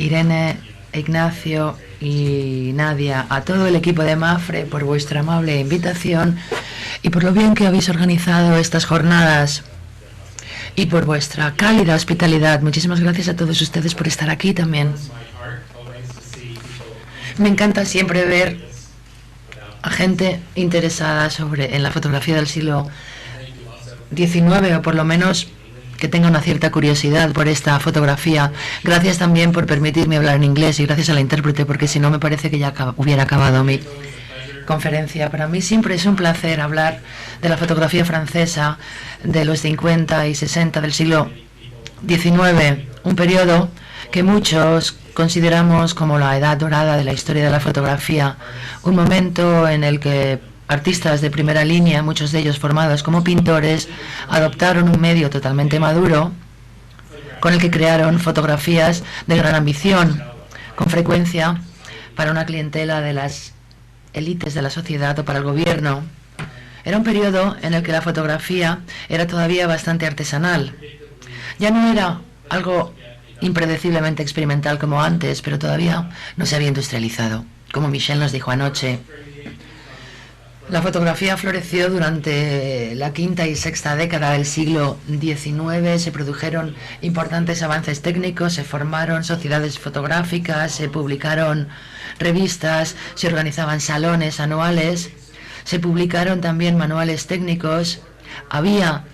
Irene, Ignacio y Nadia, a todo el equipo de Mafre por vuestra amable invitación y por lo bien que habéis organizado estas jornadas y por vuestra cálida hospitalidad. Muchísimas gracias a todos ustedes por estar aquí también. Me encanta siempre ver a gente interesada en la fotografía del siglo XIX, o por lo menos que tenga una cierta curiosidad por esta fotografía. Gracias también por permitirme hablar en inglés y gracias a la intérprete, porque si no me parece que ya hubiera acabado mi conferencia. Para mí siempre es un placer hablar de la fotografía francesa de los 50 y 60 del siglo XIX, un periodo que muchos consideramos como la edad dorada de la historia de la fotografía, un momento en el que artistas de primera línea, muchos de ellos formados como pintores, adoptaron un medio totalmente maduro con el que crearon fotografías de gran ambición, con frecuencia para una clientela de las élites de la sociedad o para el gobierno. Era un periodo en el que la fotografía era todavía bastante artesanal. Ya no era algo impredeciblemente experimental como antes, pero todavía no se había industrializado. Como Michel nos dijo anoche, la fotografía floreció durante la quinta y sexta década del siglo XIX, se produjeron importantes avances técnicos, se formaron sociedades fotográficas, se publicaron revistas, se organizaban salones anuales, se publicaron también manuales técnicos, había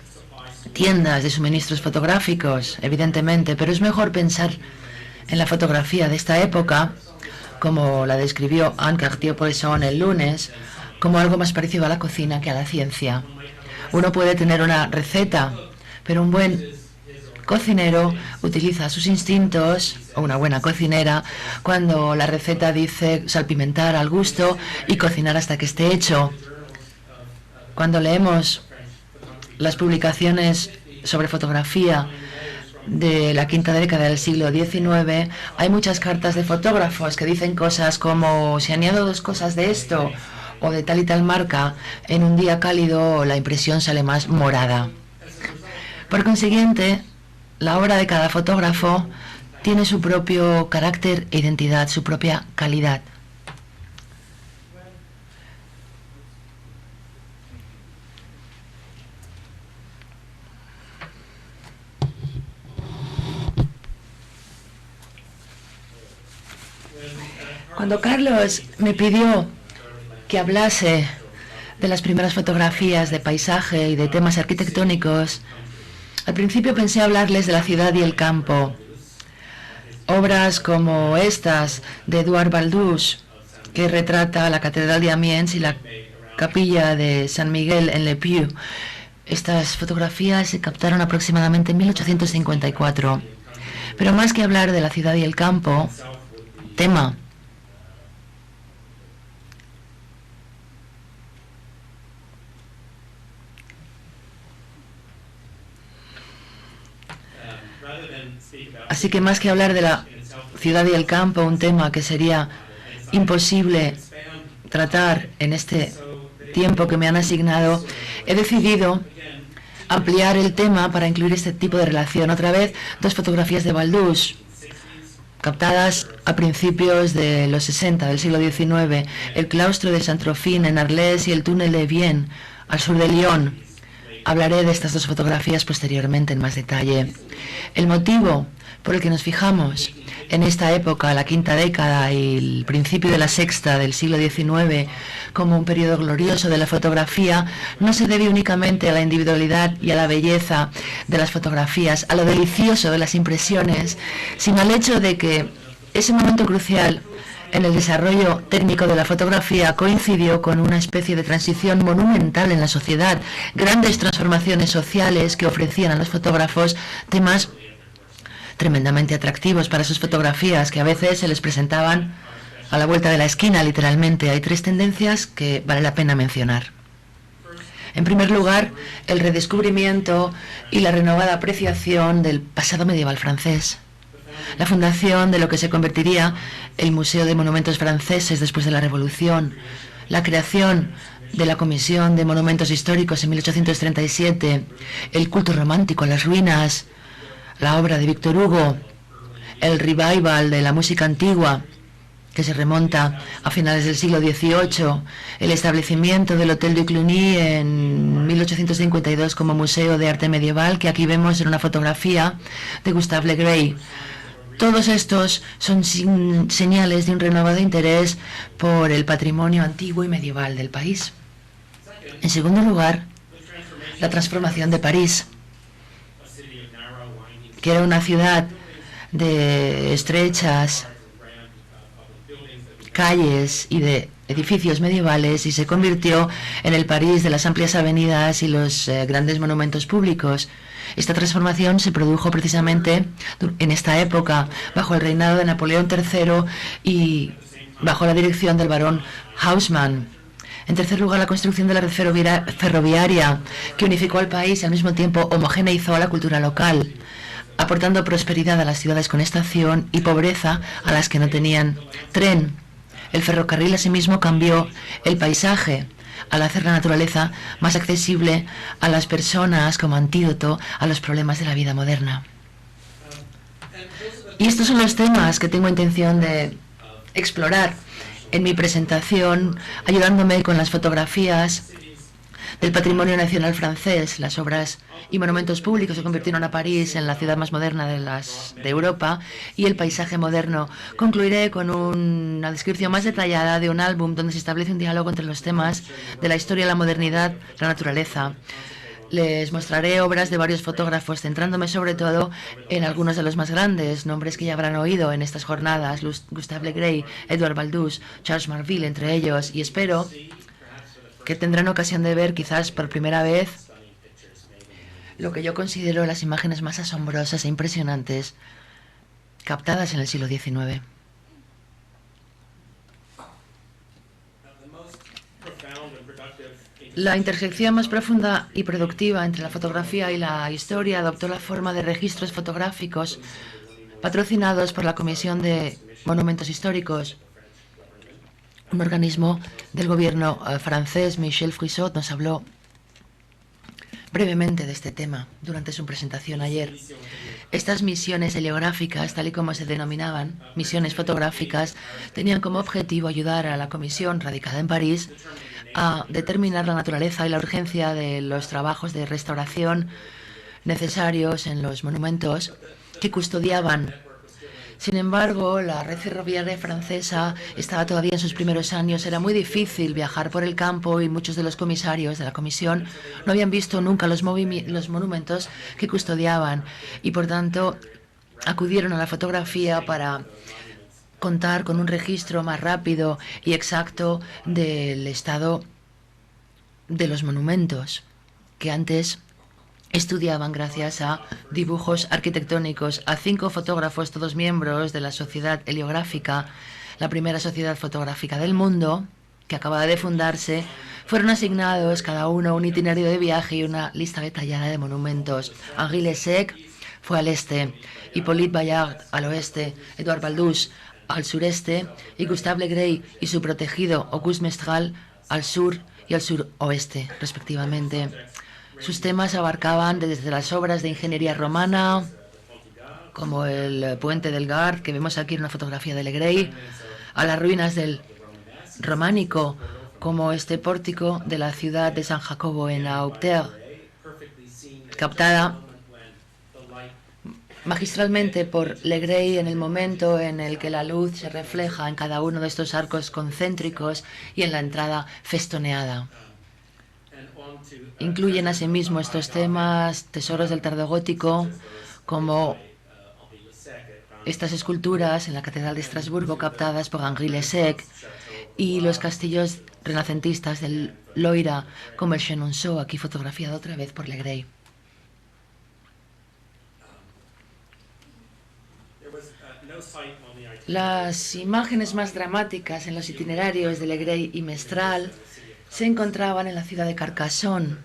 tiendas de suministros fotográficos, evidentemente, pero es mejor pensar en la fotografía de esta época, como la describió Anne Cartier-Bresson el lunes, como algo más parecido a la cocina que a la ciencia. Uno puede tener una receta, pero un buen cocinero utiliza sus instintos, o una buena cocinera, cuando la receta dice salpimentar al gusto y cocinar hasta que esté hecho. Cuando leemos las publicaciones sobre fotografía de la quinta década del siglo XIX, hay muchas cartas de fotógrafos que dicen cosas como: si añado 2 cosas de esto o de tal y tal marca, en un día cálido la impresión sale más morada. Por consiguiente, la obra de cada fotógrafo tiene su propio carácter e identidad, su propia calidad. Cuando Carlos me pidió que hablase de las primeras fotografías de paisaje y de temas arquitectónicos, al principio pensé hablarles de la ciudad y el campo. Obras como estas de Edouard Baldus, que retrata la Catedral de Amiens y la capilla de San Miguel en Le Puy. Estas fotografías se captaron aproximadamente en 1854. Pero más que hablar de la ciudad y el campo, tema Así que más que hablar de la ciudad y el campo, un tema que sería imposible tratar en este tiempo que me han asignado, he decidido ampliar el tema para incluir este tipo de relación. Otra vez, 2 fotografías de Baldus, captadas a principios de los 60 del siglo XIX, el claustro de Saint-Trophine en Arles y el túnel de Vienne, al sur de Lyon. Hablaré de estas 2 fotografías posteriormente en más detalle. El motivo por el que nos fijamos en esta época, la quinta década y el principio de la sexta del siglo XIX, como un periodo glorioso de la fotografía, no se debe únicamente a la individualidad y a la belleza de las fotografías, a lo delicioso de las impresiones, sino al hecho de que ese momento crucial en el desarrollo técnico de la fotografía coincidió con una especie de transición monumental en la sociedad, grandes transformaciones sociales que ofrecían a los fotógrafos temas tremendamente atractivos para sus fotografías, que a veces se les presentaban a la vuelta de la esquina, literalmente. Hay 3 tendencias que vale la pena mencionar. En primer lugar, el redescubrimiento y la renovada apreciación del pasado medieval francés. La fundación de lo que se convertiría el Museo de Monumentos Franceses después de la Revolución, la creación de la Comisión de Monumentos Históricos en 1837, el culto romántico a las ruinas, la obra de Víctor Hugo, el revival de la música antigua, que se remonta a finales del siglo XVIII, el establecimiento del Hotel de Cluny en 1852 como Museo de Arte Medieval, que aquí vemos en una fotografía de Gustave Le Gray. Todos estos son señales de un renovado interés por el patrimonio antiguo y medieval del país. En segundo lugar, la transformación de París, que era una ciudad de estrechas calles y de edificios medievales y se convirtió en el París de las amplias avenidas y los grandes monumentos públicos. Esta transformación se produjo precisamente en esta época, bajo el reinado de Napoleón III y bajo la dirección del barón Haussmann. En tercer lugar, la construcción de la red ferroviaria, que unificó al país y al mismo tiempo homogeneizó la cultura local, aportando prosperidad a las ciudades con estación y pobreza a las que no tenían tren. El ferrocarril asimismo cambió el paisaje al hacer la naturaleza más accesible a las personas como antídoto a los problemas de la vida moderna. Y estos son los temas que tengo intención de explorar en mi presentación, ayudándome con las fotografías del patrimonio nacional francés. Las obras y monumentos públicos se convirtieron a París en la ciudad más moderna de Europa, y el paisaje moderno. Concluiré con una descripción más detallada de un álbum donde se establece un diálogo entre los temas de la historia, la modernidad, la naturaleza. Les mostraré obras de varios fotógrafos, centrándome sobre todo en algunos de los más grandes, nombres que ya habrán oído en estas jornadas: Gustave Le Gray, Edouard Baldus, Charles Marville, entre ellos, y espero que tendrán ocasión de ver, quizás por primera vez, lo que yo considero las imágenes más asombrosas e impresionantes captadas en el siglo XIX. La intersección más profunda y productiva entre la fotografía y la historia adoptó la forma de registros fotográficos patrocinados por la Comisión de Monumentos Históricos. Un organismo del gobierno francés. Michel Frisot nos habló brevemente de este tema durante su presentación ayer. Estas misiones heliográficas, tal y como se denominaban, misiones fotográficas, tenían como objetivo ayudar a la comisión radicada en París a determinar la naturaleza y la urgencia de los trabajos de restauración necesarios en los monumentos que custodiaban. Sin embargo, la red ferroviaria francesa estaba todavía en sus primeros años. Era muy difícil viajar por el campo y muchos de los comisarios de la comisión no habían visto nunca los monumentos que custodiaban y, por tanto, acudieron a la fotografía para contar con un registro más rápido y exacto del estado de los monumentos que antes estudiaban gracias a dibujos arquitectónicos. A 5 fotógrafos, todos miembros de la Sociedad Heliográfica, la primera sociedad fotográfica del mundo, que acababa de fundarse, fueron asignados cada uno un itinerario de viaje y una lista detallada de monumentos. Henri Lessec fue al este, Hippolyte Bayard al oeste, Edouard Baldus al sureste y Gustave Le Gray y su protegido Auguste Mestral al sur y al suroeste, respectivamente. Sus temas abarcaban desde las obras de ingeniería romana, como el puente del Gard, que vemos aquí en una fotografía de Le Gray, a las ruinas del románico, como este pórtico de la ciudad de San Jacobo en Auxerre, captada magistralmente por Le Gray en el momento en el que la luz se refleja en cada uno de estos arcos concéntricos y en la entrada festoneada. Incluyen asimismo estos temas tesoros del tardogótico, como estas esculturas en la Catedral de Estrasburgo captadas por Henri Lessec, y los castillos renacentistas del Loira, como el Chenonceau, aquí fotografiado otra vez por Le Gray. Las imágenes más dramáticas en los itinerarios de Le Gray y Mestral se encontraban en la ciudad de Carcassonne,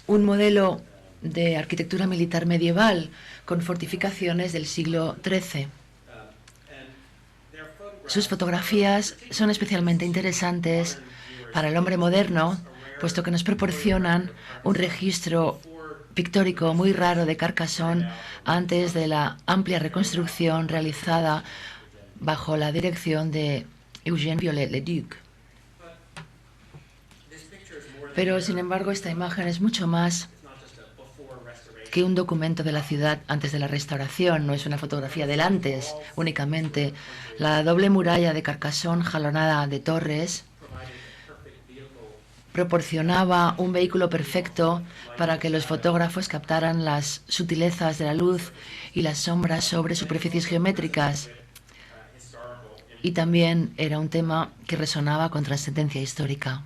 un modelo de arquitectura militar medieval con fortificaciones del siglo XIII. Sus fotografías son especialmente interesantes para el hombre moderno, puesto que nos proporcionan un registro pictórico muy raro de Carcassonne antes de la amplia reconstrucción realizada bajo la dirección de Eugène Viollet-le-Duc. Pero, sin embargo, esta imagen es mucho más que un documento de la ciudad antes de la restauración. No es una fotografía del antes únicamente. La doble muralla de Carcassonne, jalonada de torres, proporcionaba un vehículo perfecto para que los fotógrafos captaran las sutilezas de la luz y las sombras sobre superficies geométricas. Y también era un tema que resonaba con trascendencia histórica.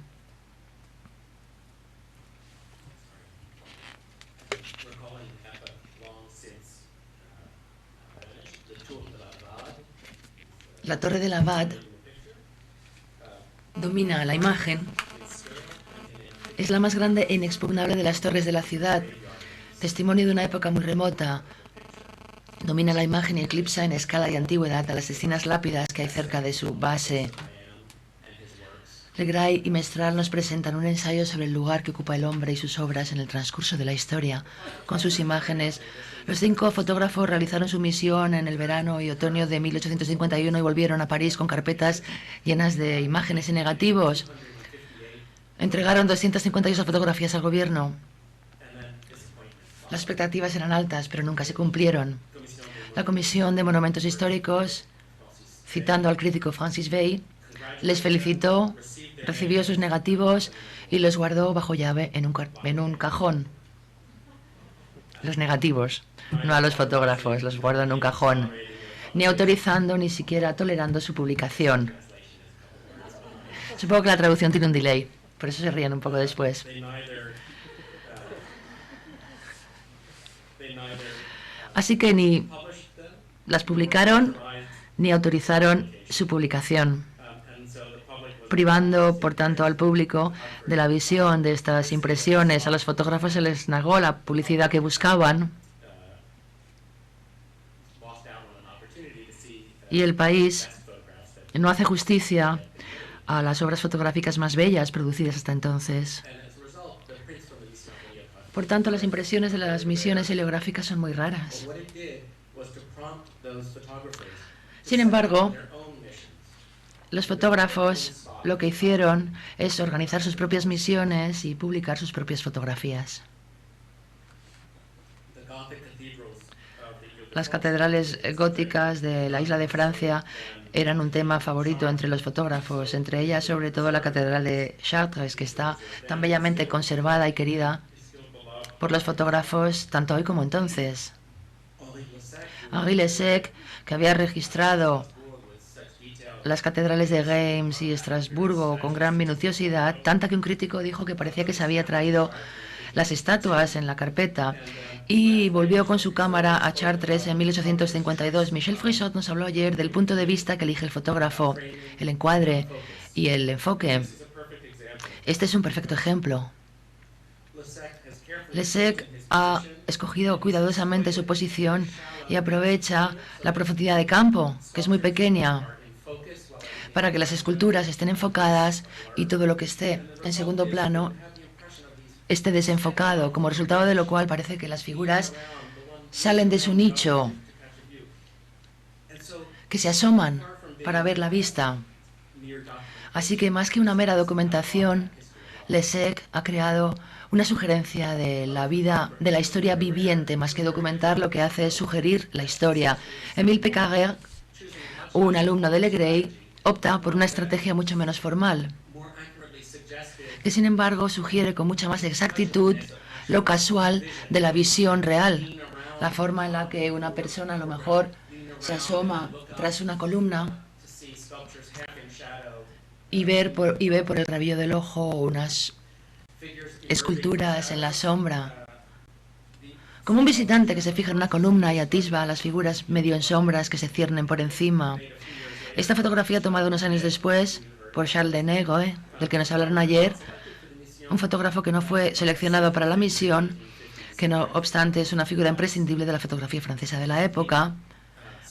La Torre de la Bade domina la imagen. Es la más grande e inexpugnable de las torres de la ciudad, testimonio de una época muy remota. Domina la imagen y eclipsa en escala y antigüedad a las distintas lápidas que hay cerca de su base. Legray y Mestral nos presentan un ensayo sobre el lugar que ocupa el hombre y sus obras en el transcurso de la historia. Con sus imágenes, los 5 fotógrafos realizaron su misión en el verano y otoño de 1851 y volvieron a París con carpetas llenas de imágenes y negativos. Entregaron 258 fotografías al gobierno. Las expectativas eran altas, pero nunca se cumplieron. La Comisión de Monumentos Históricos, citando al crítico Francis Bay, les felicitó, recibió sus negativos y los guardó bajo llave en un cajón. Los negativos, no a los fotógrafos, los guardó en un cajón, ni autorizando ni siquiera tolerando su publicación. Supongo que la traducción tiene un delay, por eso se ríen un poco después. Así que ni las publicaron ni autorizaron su publicación, privando, por tanto, al público de la visión de estas impresiones. A los fotógrafos se les negó la publicidad que buscaban y el país no hace justicia a las obras fotográficas más bellas producidas hasta entonces. Por tanto, las impresiones de las misiones heliográficas son muy raras. Sin embargo, los fotógrafos lo que hicieron es organizar sus propias misiones y publicar sus propias fotografías. Las catedrales góticas de la isla de Francia eran un tema favorito entre los fotógrafos, entre ellas sobre todo la catedral de Chartres, que está tan bellamente conservada y querida por los fotógrafos tanto hoy como entonces. Henri Lessec, que había registrado las catedrales de Reims y Estrasburgo con gran minuciosidad, tanta que un crítico dijo que parecía que se había traído las estatuas en la carpeta, y volvió con su cámara a Chartres en 1852. Michel Frisot nos habló ayer del punto de vista que elige el fotógrafo, el encuadre y el enfoque. Este es un perfecto ejemplo. Lessec ha escogido cuidadosamente su posición y aprovecha la profundidad de campo, que es muy pequeña, para que las esculturas estén enfocadas y todo lo que esté en segundo plano esté desenfocado, como resultado de lo cual parece que las figuras salen de su nicho, que se asoman para ver la vista. Así que más que una mera documentación, Lessec ha creado una sugerencia de la vida, de la historia viviente. Más que documentar, lo que hace es sugerir la historia. Émile Pécaret, un alumno de Legray, opta por una estrategia mucho menos formal, que sin embargo sugiere con mucha más exactitud lo casual de la visión real, la forma en la que una persona a lo mejor se asoma tras una columna y ve por el rabillo del ojo unas esculturas en la sombra, como un visitante que se fija en una columna y atisba las figuras medio en sombras que se ciernen por encima. Esta fotografía, tomada unos años después por Charles Dennegoe, del que nos hablaron ayer, un fotógrafo que no fue seleccionado para la misión, que no obstante es una figura imprescindible de la fotografía francesa de la época,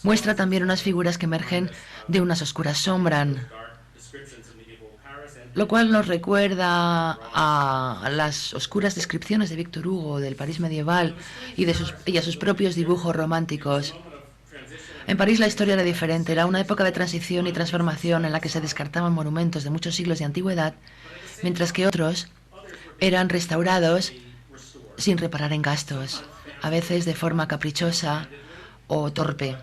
muestra también unas figuras que emergen de unas oscuras sombras. lo cual nos recuerda a las oscuras descripciones de Víctor Hugo del París medieval y a sus propios dibujos románticos. En París la historia era diferente, era una época de transición y transformación en la que se descartaban monumentos de muchos siglos de antigüedad, mientras que otros eran restaurados sin reparar en gastos, a veces de forma caprichosa o torpe.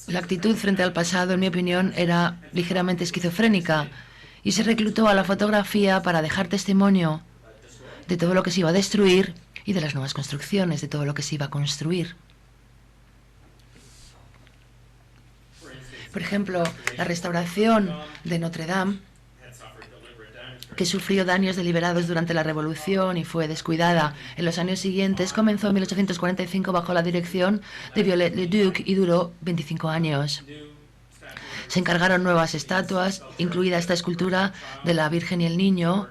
La actitud frente al pasado, en mi opinión, era ligeramente esquizofrénica y se reclutó a la fotografía para dejar testimonio de todo lo que se iba a destruir y de las nuevas construcciones, de todo lo que se iba a construir. Por ejemplo, la restauración de Notre Dame, que sufrió daños deliberados durante la Revolución y fue descuidada en los años siguientes, comenzó en 1845 bajo la dirección de Viollet-le-Duc y duró 25 años. Se encargaron nuevas estatuas, incluida esta escultura de la Virgen y el Niño,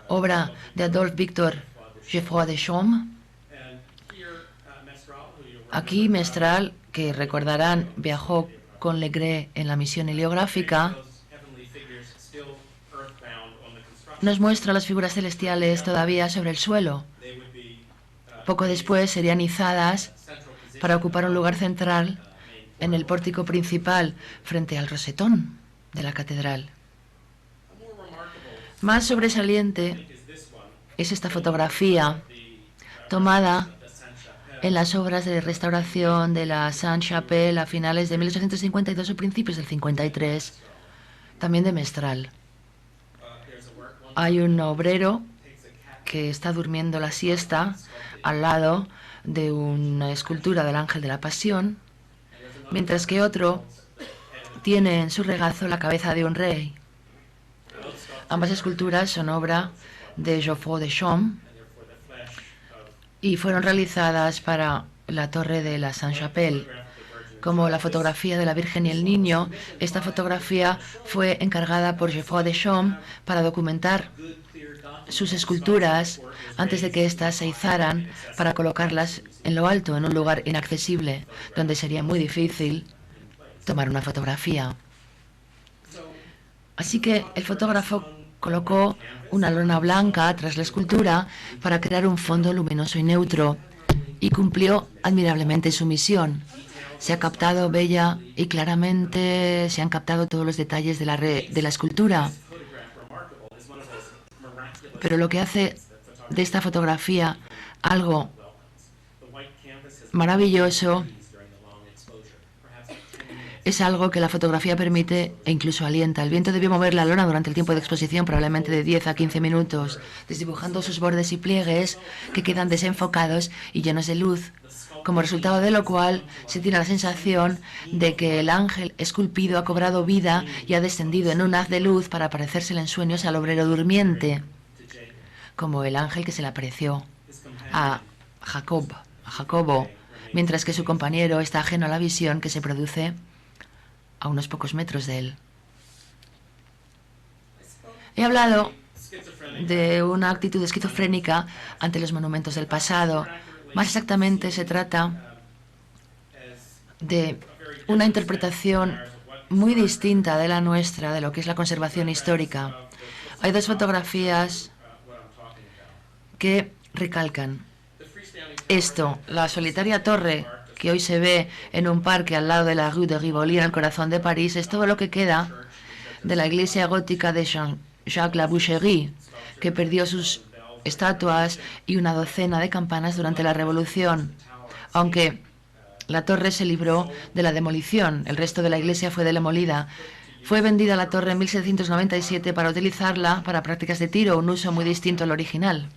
obra de Adolphe Victor Geoffroy de Chaume. Aquí Mestral, que recordarán, viajó con Legret en la misión heliográfica, nos muestra las figuras celestiales todavía sobre el suelo. Poco después serían izadas para ocupar un lugar central en el pórtico principal frente al rosetón de la catedral. Más sobresaliente es esta fotografía tomada en las obras de restauración de la Sainte-Chapelle a finales de 1852 o principios del 53, también de Mestral. Hay un obrero que está durmiendo la siesta al lado de una escultura del Ángel de la Pasión, mientras que otro tiene en su regazo la cabeza de un rey. Ambas esculturas son obra de Geoffroy de Chaume y fueron realizadas para la torre de la Sainte-Chapelle. Como la fotografía de la Virgen y el Niño, esta fotografía fue encargada por Geoffroy de Chaume para documentar sus esculturas antes de que éstas se izaran para colocarlas en lo alto, en un lugar inaccesible, donde sería muy difícil tomar una fotografía. Así que el fotógrafo colocó una lona blanca tras la escultura para crear un fondo luminoso y neutro y cumplió admirablemente su misión. Se ha captado bella y claramente se han captado todos los detalles de la escultura. Pero lo que hace de esta fotografía algo maravilloso es algo que la fotografía permite e incluso alienta. El viento debió mover la lona durante el tiempo de exposición, probablemente de 10 a 15 minutos, desdibujando sus bordes y pliegues que quedan desenfocados y llenos de luz, como resultado de lo cual se tiene la sensación de que el ángel esculpido ha cobrado vida y ha descendido en un haz de luz para parecérsele en sueños al obrero durmiente, como el ángel que se le apareció a Jacobo, mientras que su compañero está ajeno a la visión que se produce a unos pocos metros de él. He hablado de una actitud esquizofrénica ante los monumentos del pasado. Más exactamente se trata de una interpretación muy distinta de la nuestra, de lo que es la conservación histórica. Hay dos fotografías que recalcan esto: la solitaria torre que hoy se ve en un parque al lado de la Rue de Rivoli, en el corazón de París, es todo lo que queda de la iglesia gótica de Jean-Jacques Laboucherie, que perdió sus estatuas y una docena de campanas durante la Revolución. Aunque la torre se libró de la demolición, el resto de la iglesia fue demolida. Fue vendida la torre en 1797 para utilizarla para prácticas de tiro, un uso muy distinto al original.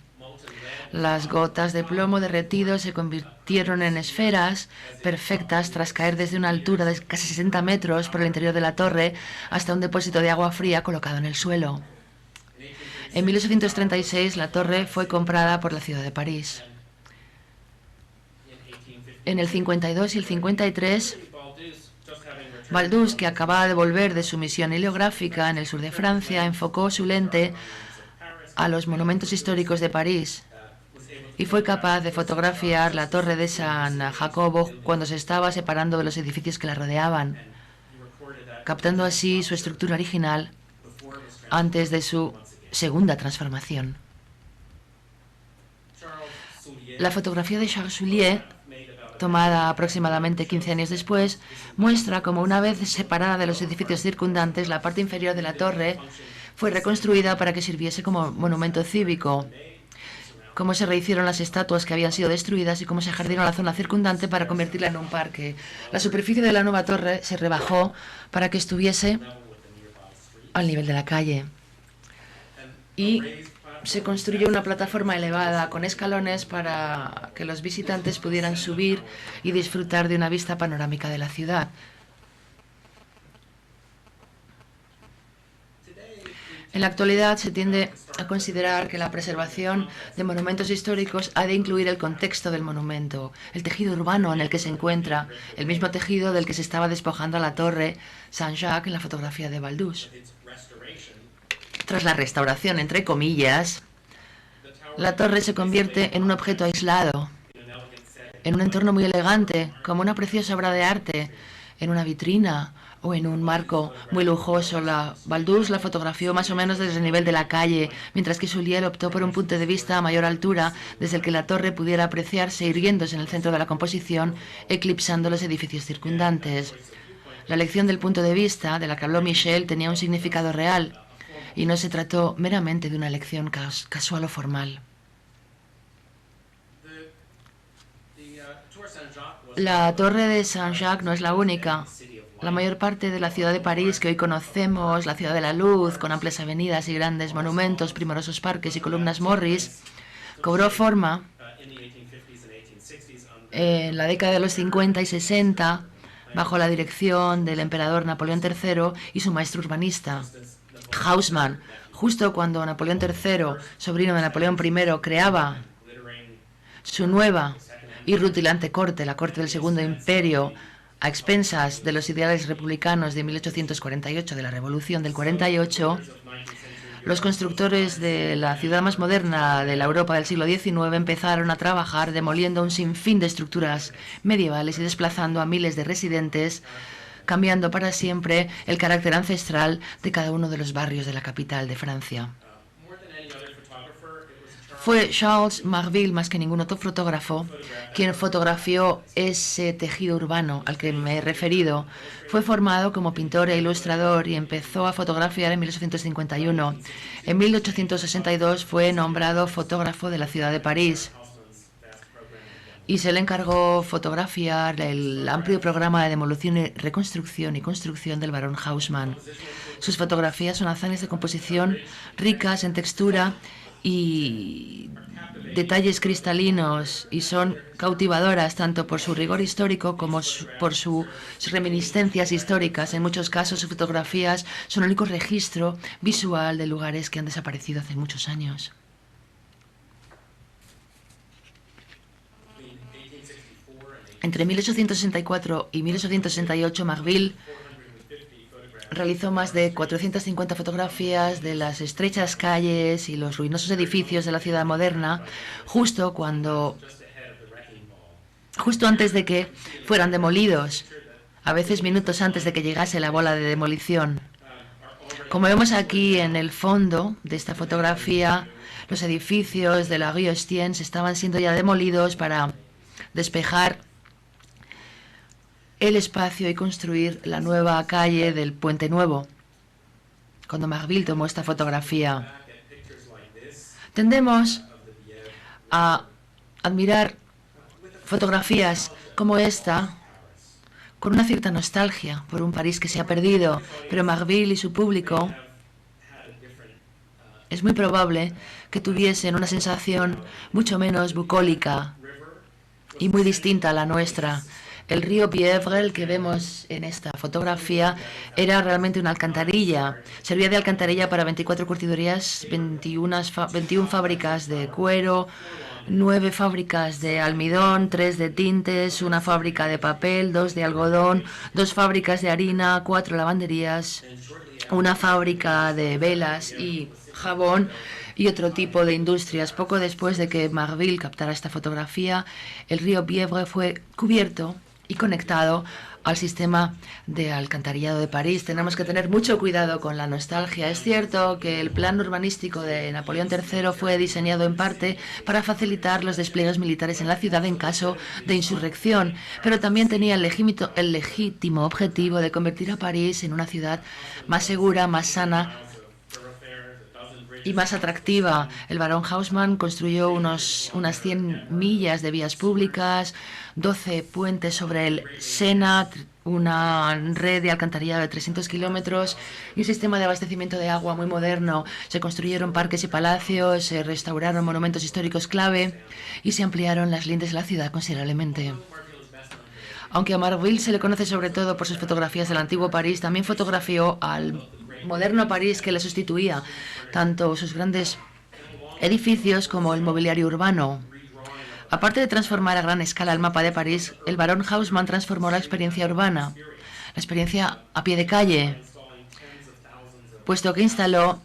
Las gotas de plomo derretido se convirtieron en esferas perfectas tras caer desde una altura de casi 60 metros por el interior de la torre hasta un depósito de agua fría colocado en el suelo. En 1836 la torre fue comprada por la ciudad de París. En el 52 y el 53, Baldus, que acababa de volver de su misión heliográfica en el sur de Francia, enfocó su lente a los monumentos históricos de París y fue capaz de fotografiar la torre de San Jacobo cuando se estaba separando de los edificios que la rodeaban, captando así su estructura original antes de su segunda transformación. La fotografía de Charles Soulier, tomada aproximadamente 15 años después, muestra cómo una vez separada de los edificios circundantes, la parte inferior de la torre fue reconstruida para que sirviese como monumento cívico, cómo se rehicieron las estatuas que habían sido destruidas y cómo se jardinó la zona circundante para convertirla en un parque. La superficie de la nueva torre se rebajó para que estuviese al nivel de la calle y se construyó una plataforma elevada con escalones para que los visitantes pudieran subir y disfrutar de una vista panorámica de la ciudad. En la actualidad se tiende a considerar que la preservación de monumentos históricos ha de incluir el contexto del monumento, el tejido urbano en el que se encuentra, el mismo tejido del que se estaba despojando a la torre Saint-Jacques en la fotografía de Baldus. Tras la restauración, entre comillas, la torre se convierte en un objeto aislado, en un entorno muy elegante, como una preciosa obra de arte, en una vitrina o en un marco muy lujoso. Baldus la fotografió más o menos desde el nivel de la calle, mientras que Soulier optó por un punto de vista a mayor altura, desde el que la torre pudiera apreciarse irguiéndose en el centro de la composición, eclipsando los edificios circundantes. La elección del punto de vista, de la que habló Michel, tenía un significado real, y no se trató meramente de una elección casual o formal. La torre de Saint-Jacques no es la única. La mayor parte de la ciudad de París que hoy conocemos, la ciudad de la luz, con amplias avenidas y grandes monumentos, primorosos parques y columnas Morris, cobró forma en la década de los 50 y 60 bajo la dirección del emperador Napoleón III y su maestro urbanista, Haussmann. Justo cuando Napoleón III, sobrino de Napoleón I, creaba su nueva y rutilante corte, la corte del Segundo Imperio, a expensas de los ideales republicanos de 1848, de la Revolución del 48, los constructores de la ciudad más moderna de la Europa del siglo XIX empezaron a trabajar demoliendo un sinfín de estructuras medievales y desplazando a miles de residentes, cambiando para siempre el carácter ancestral de cada uno de los barrios de la capital de Francia. Fue Charles Marville, más que ningún otro fotógrafo, quien fotografió ese tejido urbano al que me he referido. Fue formado como pintor e ilustrador y empezó a fotografiar en 1851. En 1862 fue nombrado fotógrafo de la ciudad de París y se le encargó fotografiar el amplio programa de demolición, reconstrucción y construcción del barón Haussmann. Sus fotografías son hazañas de composición ricas en textura y detalles cristalinos, y son cautivadoras tanto por su rigor histórico como por sus reminiscencias históricas. En muchos casos sus fotografías son el único registro visual de lugares que han desaparecido hace muchos años. Entre 1864 y 1868, Marville realizó más de 450 fotografías de las estrechas calles y los ruinosos edificios de la ciudad moderna, justo antes de que fueran demolidos, a veces minutos antes de que llegase la bola de demolición. Como vemos aquí en el fondo de esta fotografía, los edificios de la Rue Ostiens estaban siendo ya demolidos para despejar el espacio y construir la nueva calle del Puente Nuevo. Cuando Marville tomó esta fotografía, tendemos a admirar fotografías como esta con una cierta nostalgia por un París que se ha perdido, pero Marville y su público es muy probable que tuviesen una sensación mucho menos bucólica y muy distinta a la nuestra. El río Bièvre, el que vemos en esta fotografía, era realmente una alcantarilla. Servía de alcantarilla para 24 curtidurías, 21 fábricas de cuero, 9 fábricas de almidón, 3 de tintes, una fábrica de papel, 2 de algodón, 2 fábricas de harina, 4 lavanderías, una fábrica de velas y jabón y otro tipo de industrias. Poco después de que Marville captara esta fotografía, el río Bièvre fue cubierto y conectado al sistema de alcantarillado de París. Tenemos que tener mucho cuidado con la nostalgia. Es cierto que el plan urbanístico de Napoleón III fue diseñado en parte para facilitar los despliegues militares en la ciudad en caso de insurrección, pero también tenía el legítimo objetivo de convertir a París en una ciudad más segura, más sana y más atractiva. El barón Haussmann construyó unas 100 millas de vías públicas, 12 puentes sobre el Sena, una red de alcantarillado de 300 kilómetros y un sistema de abastecimiento de agua muy moderno. Se construyeron parques y palacios, se restauraron monumentos históricos clave y se ampliaron las lindes de la ciudad considerablemente. Aunque a Marville se le conoce sobre todo por sus fotografías del antiguo París, también fotografió al moderno París que le sustituía, tanto sus grandes edificios como el mobiliario urbano. Aparte de transformar a gran escala el mapa de París, el barón Haussmann transformó la experiencia urbana, la experiencia a pie de calle, puesto que instaló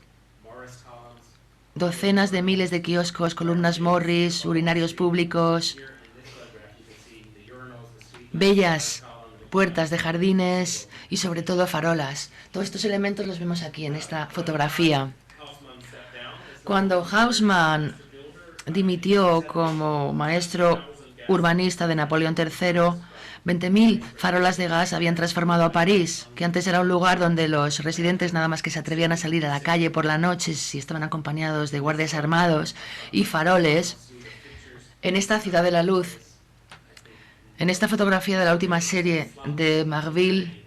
docenas de miles de kioscos, columnas Morris, urinarios públicos, bellas puertas de jardines y sobre todo farolas. Todos estos elementos los vemos aquí en esta fotografía. Cuando Haussmann dimitió como maestro urbanista de Napoleón III, 20.000 farolas de gas habían transformado a París, que antes era un lugar donde los residentes nada más que se atrevían a salir a la calle por la noche si estaban acompañados de guardias armados y faroles, en esta ciudad de la luz. En esta fotografía de la última serie de Marville,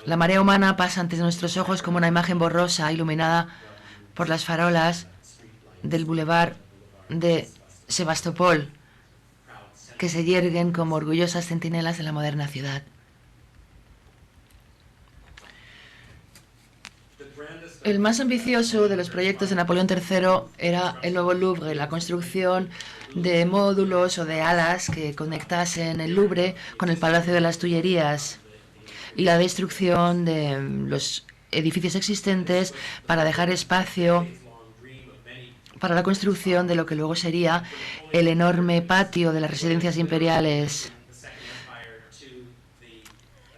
la marea humana pasa ante nuestros ojos como una imagen borrosa iluminada por las farolas del Boulevard de Sebastopol, que se yerguen como orgullosas centinelas de la moderna ciudad. El más ambicioso de los proyectos de Napoleón III era el nuevo Louvre, la construcción de módulos o de alas que conectasen el Louvre con el Palacio de las Tullerías y la destrucción de los edificios existentes para dejar espacio para la construcción de lo que luego sería el enorme patio de las residencias imperiales.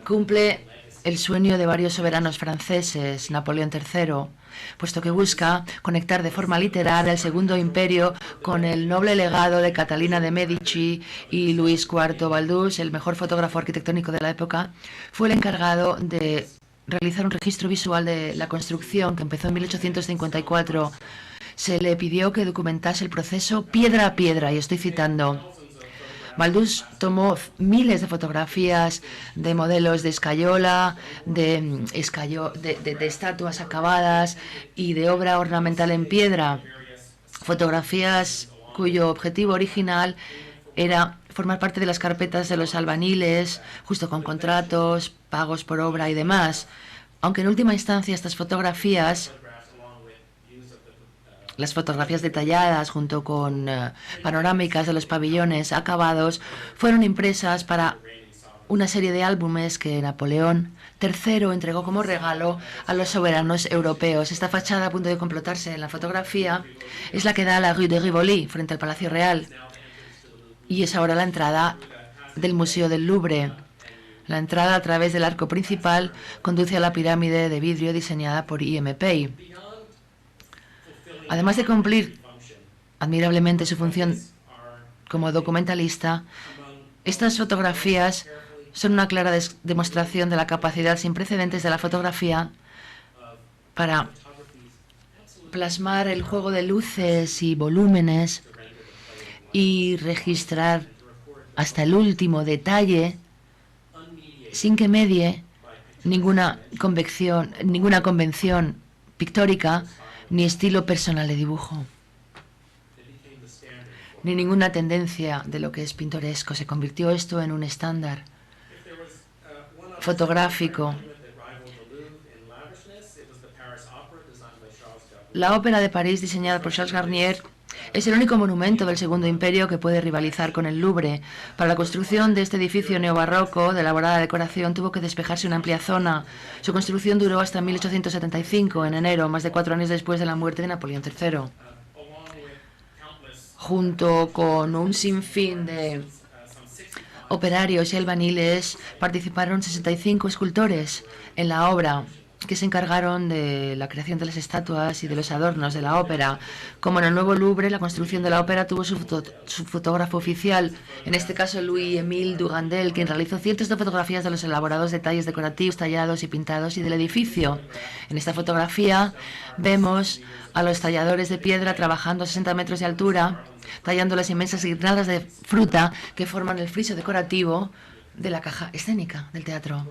Cumple el sueño de varios soberanos franceses, Napoleón III, puesto que busca conectar de forma literal el Segundo Imperio con el noble legado de Catalina de Medici y Luis IV Baldus, el mejor fotógrafo arquitectónico de la época, fue el encargado de realizar un registro visual de la construcción que empezó en 1854. Se le pidió que documentase el proceso piedra a piedra, y estoy citando. Baldus tomó miles de fotografías de modelos de escayola, de estatuas acabadas y de obra ornamental en piedra. Fotografías cuyo objetivo original era formar parte de las carpetas de los albaniles, justo con contratos, pagos por obra y demás. Aunque en última instancia estas fotografías, las fotografías detalladas junto con panorámicas de los pabellones acabados, fueron impresas para una serie de álbumes que Napoleón III entregó como regalo a los soberanos europeos. Esta fachada a punto de completarse en la fotografía es la que da a la Rue de Rivoli, frente al Palacio Real, y es ahora la entrada del Museo del Louvre. La entrada a través del arco principal conduce a la pirámide de vidrio diseñada por I.M. Pei. Además de cumplir admirablemente su función como documentalista, estas fotografías son una clara demostración de la capacidad sin precedentes de la fotografía para plasmar el juego de luces y volúmenes y registrar hasta el último detalle sin que medie ninguna convención pictórica ni estilo personal de dibujo, ni ninguna tendencia de lo que es pintoresco. Se convirtió esto en un estándar fotográfico. La ópera de París, diseñada por Charles Garnier, Es el único monumento del Segundo Imperio que puede rivalizar con el Louvre. Para la construcción de este edificio neobarroco de elaborada decoración tuvo que despejarse una amplia zona. Su construcción duró hasta 1875, en enero, más de 4 años después de la muerte de Napoleón III. Junto con un sinfín de operarios y albañiles, participaron 65 escultores en la obra, que se encargaron de la creación de las estatuas y de los adornos de la ópera. Como en el nuevo Louvre, la construcción de la ópera tuvo su fotógrafo oficial, en este caso Louis-Émile Dugandel, quien realizó cientos de fotografías de los elaborados detalles decorativos, tallados y pintados y del edificio. En esta fotografía vemos a los talladores de piedra trabajando a 60 metros de altura, tallando las inmensas guirnaldas de fruta que forman el friso decorativo de la caja escénica del teatro.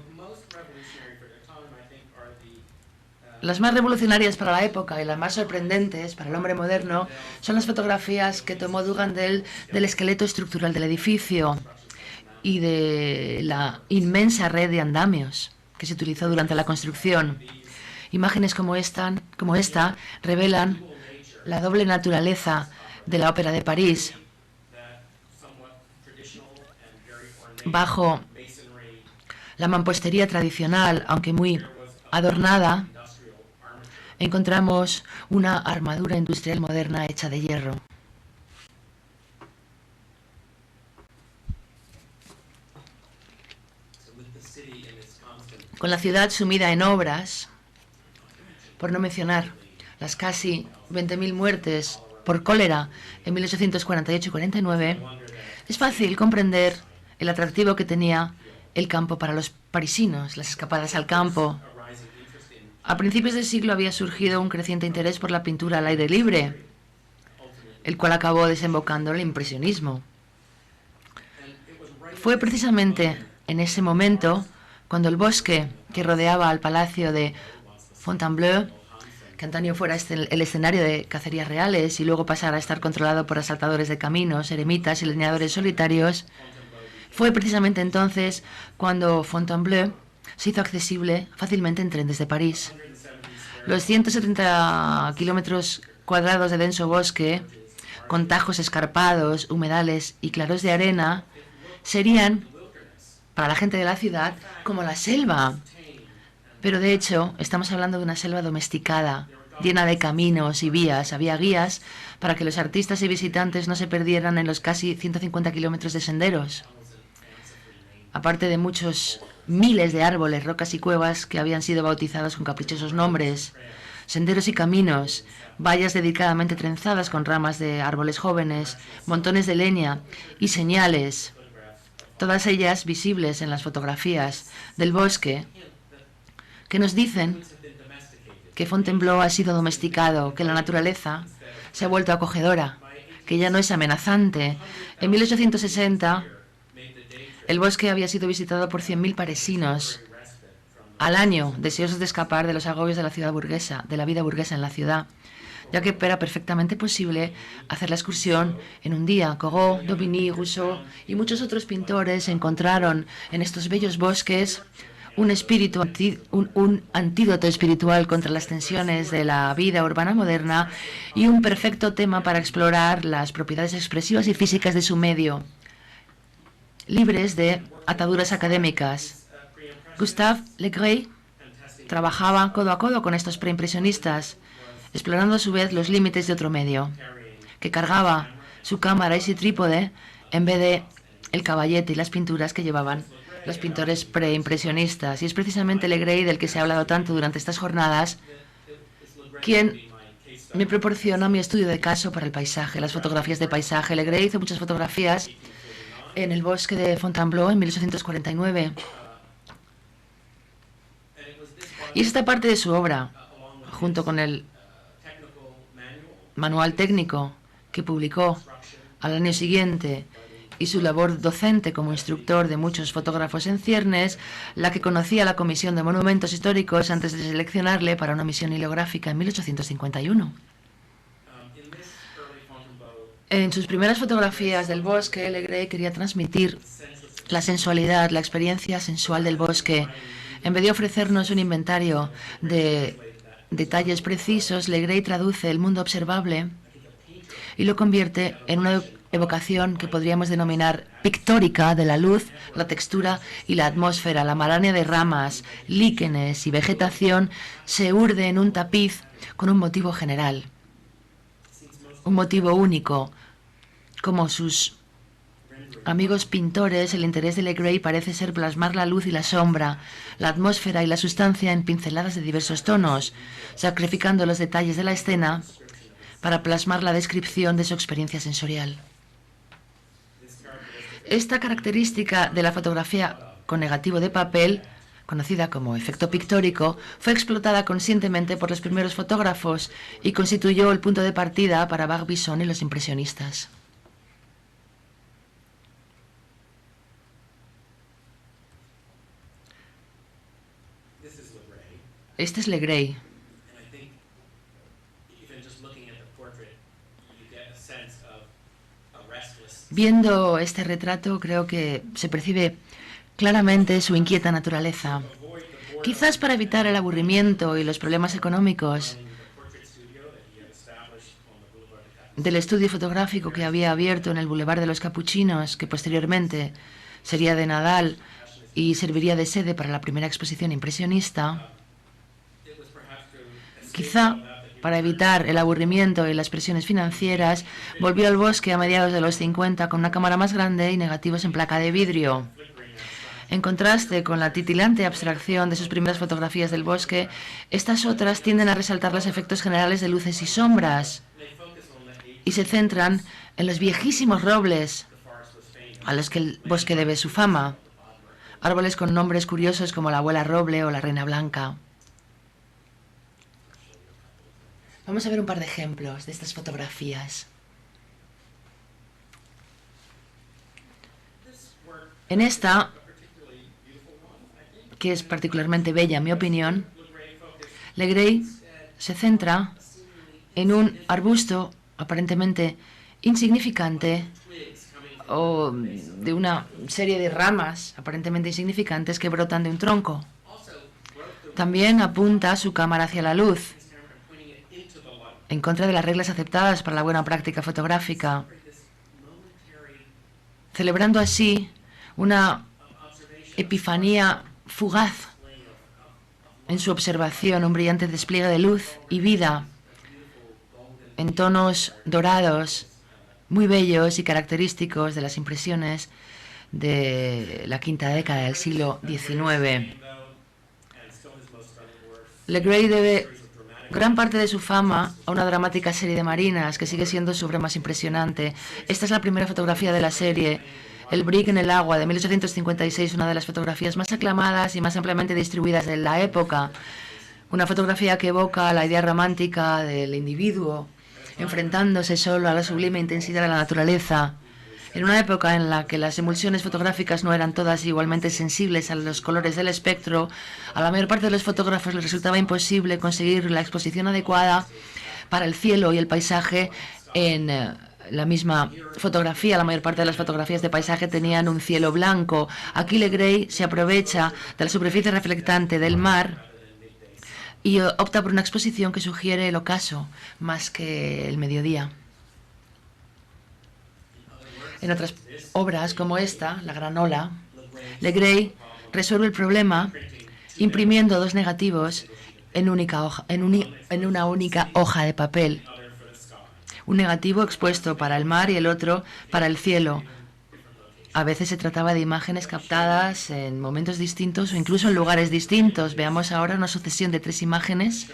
Las más revolucionarias para la época y las más sorprendentes para el hombre moderno son las fotografías que tomó Dugandel del esqueleto estructural del edificio y de la inmensa red de andamios que se utilizó durante la construcción. Imágenes como esta revelan la doble naturaleza de la Ópera de París. Bajo la mampostería tradicional, aunque muy adornada, encontramos una armadura industrial moderna hecha de hierro. Con la ciudad sumida en obras, por no mencionar las casi 20.000 muertes por cólera en 1848 y 49, es fácil comprender el atractivo que tenía el campo para los parisinos, las escapadas al campo. A principios del siglo había surgido un creciente interés por la pintura al aire libre, el cual acabó desembocando en el impresionismo. Fue precisamente en ese momento cuando el bosque que rodeaba al palacio de Fontainebleau, que antaño fuera el escenario de cacerías reales y luego pasara a estar controlado por asaltadores de caminos, eremitas y leñadores solitarios, fue precisamente entonces cuando Fontainebleau se hizo accesible fácilmente en tren desde París. Los 170 kilómetros cuadrados de denso bosque, con tajos escarpados, humedales y claros de arena, serían, para la gente de la ciudad, como la selva. Pero de hecho, estamos hablando de una selva domesticada, llena de caminos y vías. Había guías para que los artistas y visitantes no se perdieran en los casi 150 kilómetros de senderos. Aparte de muchos miles de árboles, rocas y cuevas que habían sido bautizados con caprichosos nombres, senderos y caminos, vallas dedicadamente trenzadas con ramas de árboles jóvenes, montones de leña y señales, todas ellas visibles en las fotografías del bosque, que nos dicen que Fontainebleau ha sido domesticado, que la naturaleza se ha vuelto acogedora, que ya no es amenazante. En 1860, el bosque había sido visitado por 100.000 parisinos al año, deseosos de escapar de los agobios de la ciudad burguesa, de la vida burguesa en la ciudad, ya que era perfectamente posible hacer la excursión en un día. Corot, Daubigny, Rousseau y muchos otros pintores encontraron en estos bellos bosques un antídoto espiritual contra las tensiones de la vida urbana moderna y un perfecto tema para explorar las propiedades expresivas y físicas de su medio, libres de ataduras académicas. Gustave Le Gray trabajaba codo a codo con estos preimpresionistas, explorando a su vez los límites de otro medio, que cargaba su cámara y su trípode en vez de el caballete y las pinturas que llevaban los pintores preimpresionistas. Y es precisamente Le Gray, del que se ha hablado tanto durante estas jornadas, quien me proporcionó mi estudio de caso para el paisaje, las fotografías de paisaje. Le Gray hizo muchas fotografías en el bosque de Fontainebleau en 1849. Y es esta parte de su obra, junto con el manual técnico que publicó al año siguiente y su labor docente como instructor de muchos fotógrafos en ciernes, la que conocía la Comisión de Monumentos Históricos antes de seleccionarle para una misión heliográfica en 1851. En sus primeras fotografías del bosque, Le Gray quería transmitir la sensualidad, la experiencia sensual del bosque. En vez de ofrecernos un inventario de detalles precisos, Le Gray traduce el mundo observable y lo convierte en una evocación que podríamos denominar pictórica de la luz, la textura y la atmósfera. La maraña de ramas, líquenes y vegetación se urde en un tapiz con un motivo general, un motivo único. Como sus amigos pintores, el interés de Legree parece ser plasmar la luz y la sombra, la atmósfera y la sustancia en pinceladas de diversos tonos, sacrificando los detalles de la escena para plasmar la descripción de su experiencia sensorial. Esta característica de la fotografía con negativo de papel, conocida como efecto pictórico, fue explotada conscientemente por los primeros fotógrafos y constituyó el punto de partida para Barbizon y los impresionistas. Este es Legree. Viendo este retrato, creo que se percibe claramente su inquieta naturaleza. Quizás para evitar el aburrimiento y los problemas económicos del estudio fotográfico que había abierto en el Boulevard de los Capuchinos, que posteriormente sería de Nadal y serviría de sede para la primera exposición impresionista, quizá para evitar el aburrimiento y las presiones financieras, volvió al bosque a mediados de los 50 con una cámara más grande y negativos en placa de vidrio. En contraste con la titilante abstracción de sus primeras fotografías del bosque, estas otras tienden a resaltar los efectos generales de luces y sombras y se centran en los viejísimos robles a los que el bosque debe su fama, árboles con nombres curiosos como la abuela roble o la reina blanca. Vamos a ver un par de ejemplos de estas fotografías. En esta, que es particularmente bella en mi opinión, Legree se centra en un arbusto aparentemente insignificante o de una serie de ramas aparentemente insignificantes que brotan de un tronco. También apunta su cámara hacia la luz, en contra de las reglas aceptadas para la buena práctica fotográfica, celebrando así una epifanía fugaz en su observación, un brillante despliegue de luz y vida en tonos dorados, muy bellos y característicos de las impresiones de la quinta década del siglo XIX. Legree debe gran parte de su fama a una dramática serie de marinas que sigue siendo su obra más impresionante. Esta es la primera fotografía de la serie, El Brig en el agua, de 1856, una de las fotografías más aclamadas y más ampliamente distribuidas de la época. Una fotografía que evoca la idea romántica del individuo enfrentándose solo a la sublime intensidad de la naturaleza. En una época en la que las emulsiones fotográficas no eran todas igualmente sensibles a los colores del espectro, a la mayor parte de los fotógrafos les resultaba imposible conseguir la exposición adecuada para el cielo y el paisaje en la misma fotografía. La mayor parte de las fotografías de paisaje tenían un cielo blanco. Aquí Legree se aprovecha de la superficie reflectante del mar y opta por una exposición que sugiere el ocaso más que el mediodía. En otras obras como esta, La Gran Ola, Legree resuelve el problema imprimiendo dos negativos en una única hoja de papel. Un negativo expuesto para el mar y el otro para el cielo. A veces se trataba de imágenes captadas en momentos distintos o incluso en lugares distintos. Veamos ahora una sucesión de 3 imágenes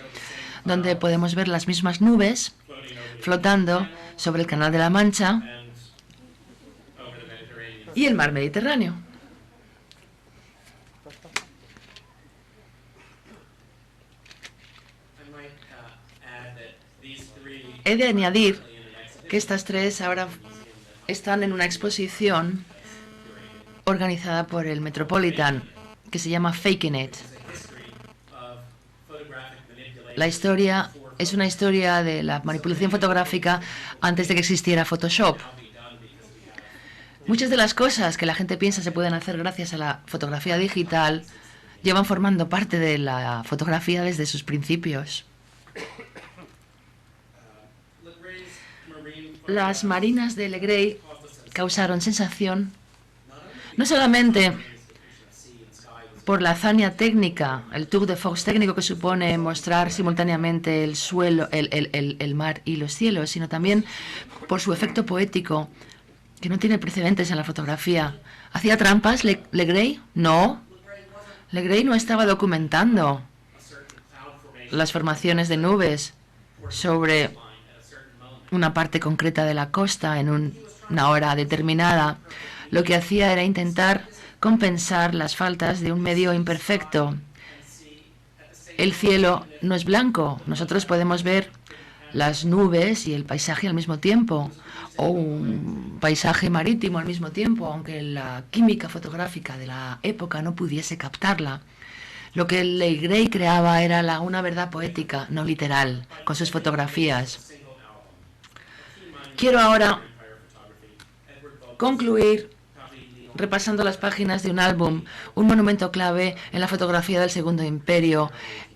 donde podemos ver las mismas nubes flotando sobre el Canal de la Mancha y el mar Mediterráneo. He de añadir que estas 3 ahora están en una exposición organizada por el Metropolitan que se llama Faking It. La historia es una historia de la manipulación fotográfica antes de que existiera Photoshop. Muchas de las cosas que la gente piensa se pueden hacer gracias a la fotografía digital llevan formando parte de la fotografía desde sus principios. Las marinas de Legrey causaron sensación no solamente por la hazaña técnica, el tour de force técnico que supone mostrar simultáneamente el suelo, el mar y los cielos, sino también por su efecto poético, que no tiene precedentes en la fotografía. ¿Hacía trampas Legrey? No. Legrey no estaba documentando las formaciones de nubes sobre una parte concreta de la costa en una hora determinada. Lo que hacía era intentar compensar las faltas de un medio imperfecto. El cielo no es blanco. Nosotros podemos ver las nubes y el paisaje al mismo tiempo, o un paisaje marítimo al mismo tiempo, aunque la química fotográfica de la época no pudiese captarla. Lo que Legrey creaba era una verdad poética, no literal, con sus fotografías. Quiero ahora concluir repasando las páginas de un álbum, un monumento clave en la fotografía del Segundo Imperio,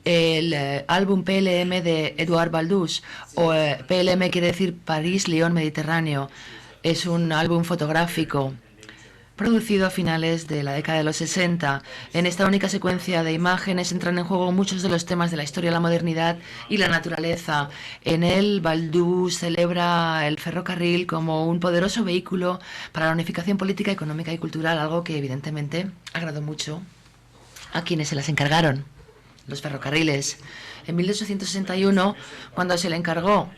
el álbum PLM de Edouard Baldus, o PLM quiere decir París, Lyon, Mediterráneo. Es un álbum fotográfico producido a finales de la década de los 60. En esta única secuencia de imágenes entran en juego muchos de los temas de la historia, la modernidad y la naturaleza. En él, Baldus celebra el ferrocarril como un poderoso vehículo para la unificación política, económica y cultural, algo que evidentemente agradó mucho a quienes se las encargaron, los ferrocarriles. En 1861, cuando se le encargó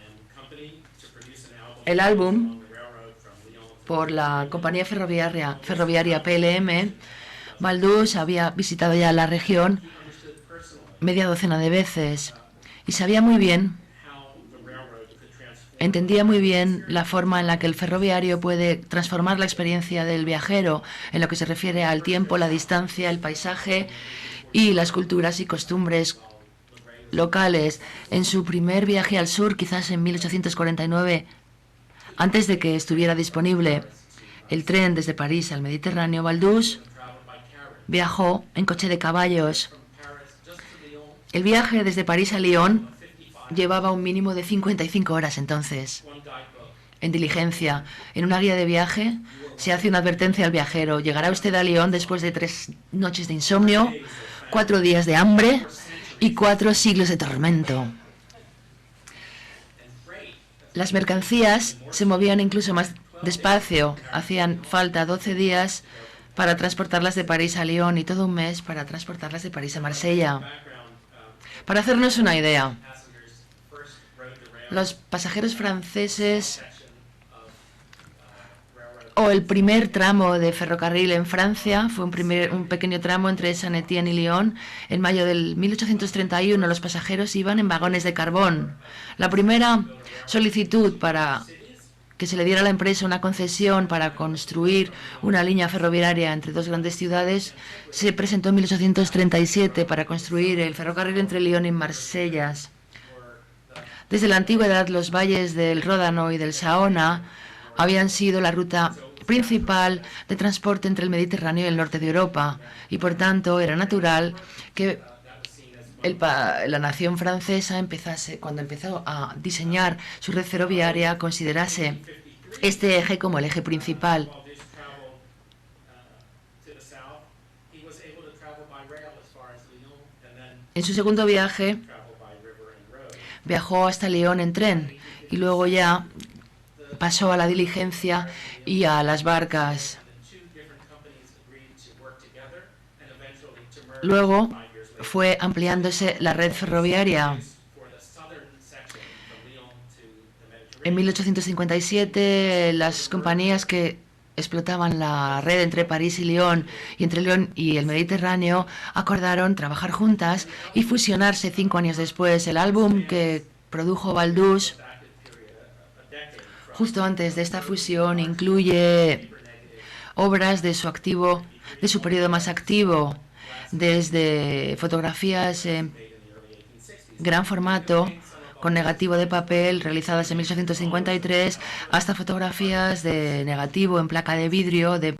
el álbum por la compañía ferroviaria PLM, Baldus había visitado ya la región media docena de veces y sabía muy bien, entendía muy bien la forma en la que el ferroviario puede transformar la experiencia del viajero en lo que se refiere al tiempo, la distancia, el paisaje y las culturas y costumbres locales. En su primer viaje al sur, quizás en 1849, antes de que estuviera disponible el tren desde París al Mediterráneo, Baldus viajó en coche de caballos. El viaje desde París a Lyon llevaba un mínimo de 55 horas entonces. En diligencia, en una guía de viaje, se hace una advertencia al viajero. Llegará usted a Lyon después de 3 noches de insomnio, 4 días de hambre y 4 siglos de tormento. Las mercancías se movían incluso más despacio. Hacían falta 12 días para transportarlas de París a Lyon y todo un mes para transportarlas de París a Marsella. Para hacernos una idea, los pasajeros franceses o el primer tramo de ferrocarril en Francia fue un pequeño tramo entre Saint-Étienne y Lyon. En mayo del 1831 los pasajeros iban en vagones de carbón. La primera solicitud para que se le diera a la empresa una concesión para construir una línea ferroviaria entre 2 grandes ciudades se presentó en 1837 para construir el ferrocarril entre Lyon y Marsella. Desde la antigüedad, los valles del Ródano y del Saona habían sido la ruta principal de transporte entre el Mediterráneo y el norte de Europa, y por tanto era natural que la nación francesa cuando empezó a diseñar su red ferroviaria, considerase este eje como el eje principal. En su segundo viaje, viajó hasta Lyon en tren y luego ya pasó a la diligencia y a las barcas. Luego fue ampliándose la red ferroviaria. En 1857, las compañías que explotaban la red entre París y Lyon y entre Lyon y el Mediterráneo acordaron trabajar juntas y fusionarse 5 años después. El álbum que produjo Baldus justo antes de esta fusión incluye obras de su periodo más activo, desde fotografías en gran formato con negativo de papel realizadas en 1853 hasta fotografías de negativo en placa de vidrio de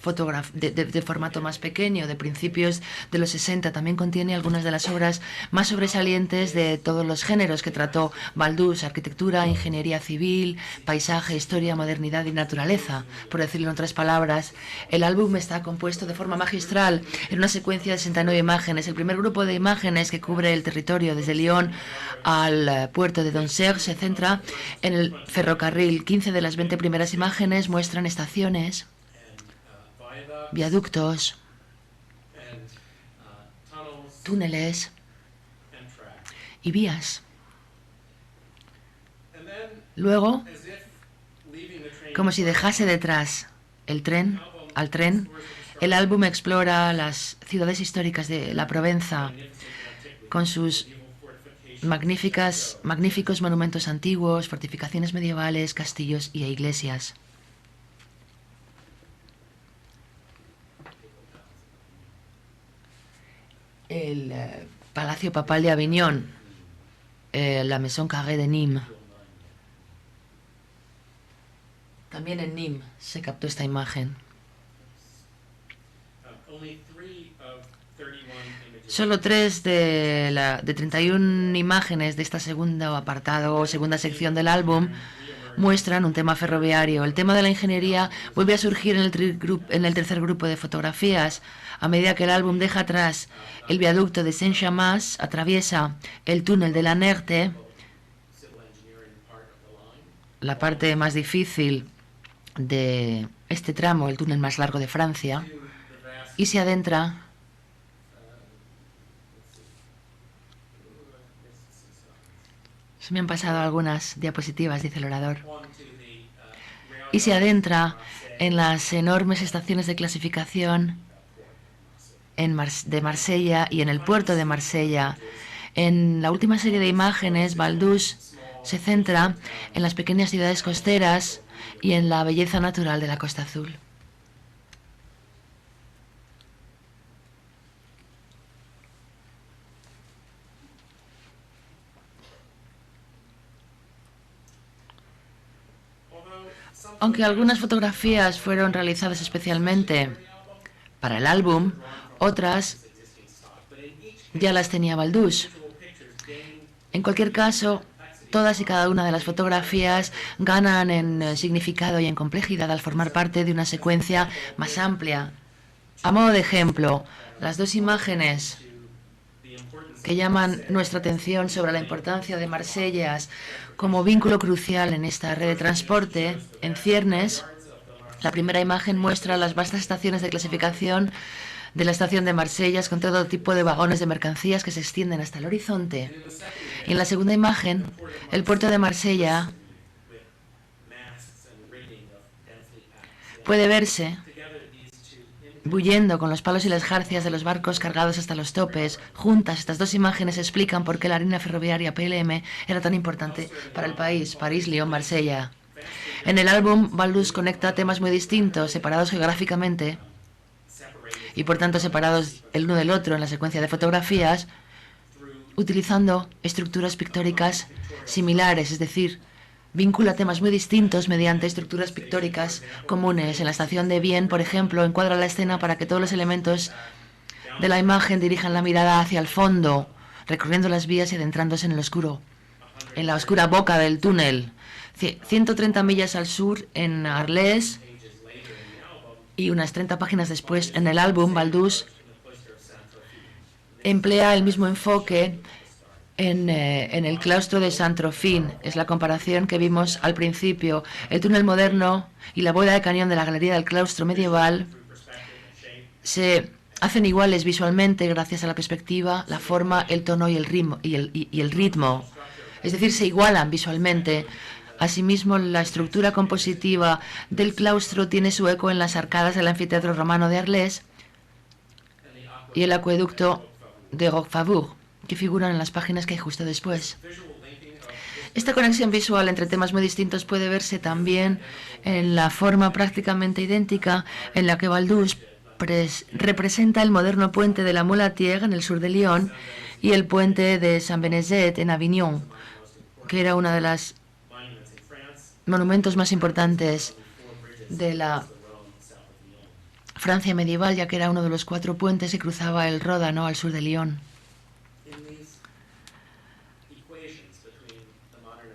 de formato más pequeño, de principios de los 60. También contiene algunas de las obras más sobresalientes de todos los géneros que trató Baldus: arquitectura, ingeniería civil, paisaje, historia, modernidad y naturaleza. Por decirlo en otras palabras, el álbum está compuesto de forma magistral en una secuencia de 69 imágenes. El primer grupo de imágenes, que cubre el territorio desde Lyon al puerto de Donzère, se centra en el ferrocarril. 15 de las 20 primeras imágenes muestran estaciones, viaductos, túneles y vías. Luego, como si dejase detrás al tren, el álbum explora las ciudades históricas de la Provenza con sus magníficos monumentos antiguos, fortificaciones medievales, castillos y iglesias. El Palacio Papal de Aviñón, la Maison Carrée de Nîmes. También en Nîmes se captó esta imagen. Solo 3 de 31 imágenes de esta segundo apartado o segunda sección del álbum muestran un tema ferroviario. El tema de la ingeniería vuelve a surgir en el tercer grupo de fotografías. A medida que el álbum deja atrás el viaducto de Saint-Chamas, atraviesa el túnel de la Nerte, la parte más difícil de este tramo, el túnel más largo de Francia, y se adentra se me han pasado algunas diapositivas, dice el orador, y se adentra en las enormes estaciones de clasificación de Marsella y en el puerto de Marsella. En la última serie de imágenes, Baldus se centra en las pequeñas ciudades costeras y en la belleza natural de la Costa Azul. Aunque algunas fotografías fueron realizadas especialmente para el álbum, otras ya las tenía Baldus. En cualquier caso, todas y cada una de las fotografías ganan en significado y en complejidad al formar parte de una secuencia más amplia. A modo de ejemplo, las 2 imágenes que llaman nuestra atención sobre la importancia de Marsella como vínculo crucial en esta red de transporte, en ciernes. La primera imagen muestra las vastas estaciones de clasificación de la estación de Marsella, con todo tipo de vagones de mercancías que se extienden hasta el horizonte. Y en la segunda imagen, el puerto de Marsella puede verse bullendo con los palos y las jarcias de los barcos cargados hasta los topes. Juntas, estas 2 imágenes explican por qué la línea ferroviaria PLM era tan importante para el país: París, Lyon, Marsella. En el álbum, Baldus conecta temas muy distintos, separados geográficamente y por tanto separados el uno del otro en la secuencia de fotografías, utilizando estructuras pictóricas similares, es decir, vincula temas muy distintos mediante estructuras pictóricas comunes. En la estación de Vienne, por ejemplo, encuadra la escena para que todos los elementos de la imagen dirijan la mirada hacia el fondo, recorriendo las vías y adentrándose en la oscura boca del túnel. 130 millas al sur en Arles, y unas 30 páginas después en el álbum, Baldus emplea el mismo enfoque en el claustro de Saint-Trophine. Es la comparación que vimos al principio. El túnel moderno y la bóveda de cañón de la galería del claustro medieval se hacen iguales visualmente gracias a la perspectiva, la forma, el tono y el ritmo. Es decir, se igualan visualmente. Asimismo, la estructura compositiva del claustro tiene su eco en las arcadas del anfiteatro romano de Arles y el acueducto de Roquefort, que figuran en las páginas que hay justo después. Esta conexión visual entre temas muy distintos puede verse también en la forma prácticamente idéntica en la que Baldus representa el moderno puente de la Mulatière en el sur de Lyon y el puente de Saint-Benezet en Avignon, que era una de las monumentos más importantes de la Francia medieval, ya que era uno de los 4 puentes que cruzaba el Ródano al sur de Lyon.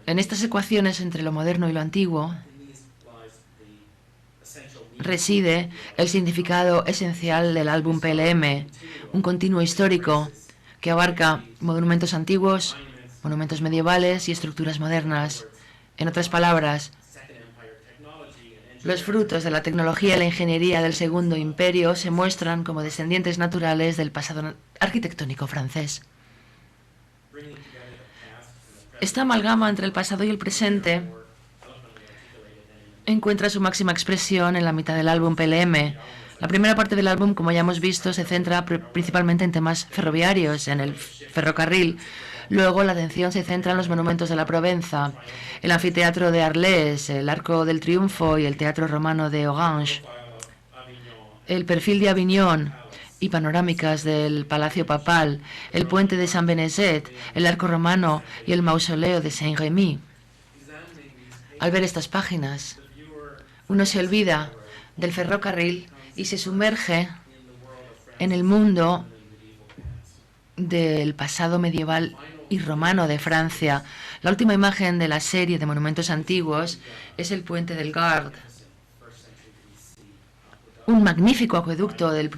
En estas ecuaciones entre lo moderno y lo antiguo reside el significado esencial del álbum PLM, un continuo histórico que abarca monumentos antiguos, monumentos medievales y estructuras modernas. En otras palabras, los frutos de la tecnología y la ingeniería del Segundo Imperio se muestran como descendientes naturales del pasado arquitectónico francés. Esta amalgama entre el pasado y el presente encuentra su máxima expresión en la mitad del álbum PLM. La primera parte del álbum, como ya hemos visto, se centra principalmente en temas ferroviarios, en el ferrocarril. Luego la atención se centra en los monumentos de la Provenza, el anfiteatro de Arles, el Arco del Triunfo y el Teatro Romano de Orange, el perfil de Aviñón y panorámicas del Palacio Papal, el puente de San Beneset, el Arco Romano y el mausoleo de Saint-Rémy. Al ver estas páginas, uno se olvida del ferrocarril y se sumerge en el mundo del pasado medieval y romano de Francia. La última imagen de la serie de monumentos antiguos es el puente del Gard, un magnífico acueducto del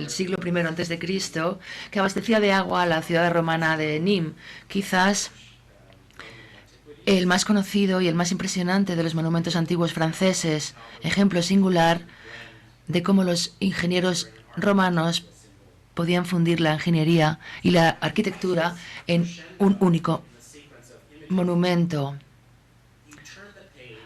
siglo I a.C. que abastecía de agua a la ciudad romana de Nîmes, quizás el más conocido y el más impresionante de los monumentos antiguos franceses, ejemplo singular de cómo los ingenieros romanos podían fundir la ingeniería y la arquitectura en un único monumento.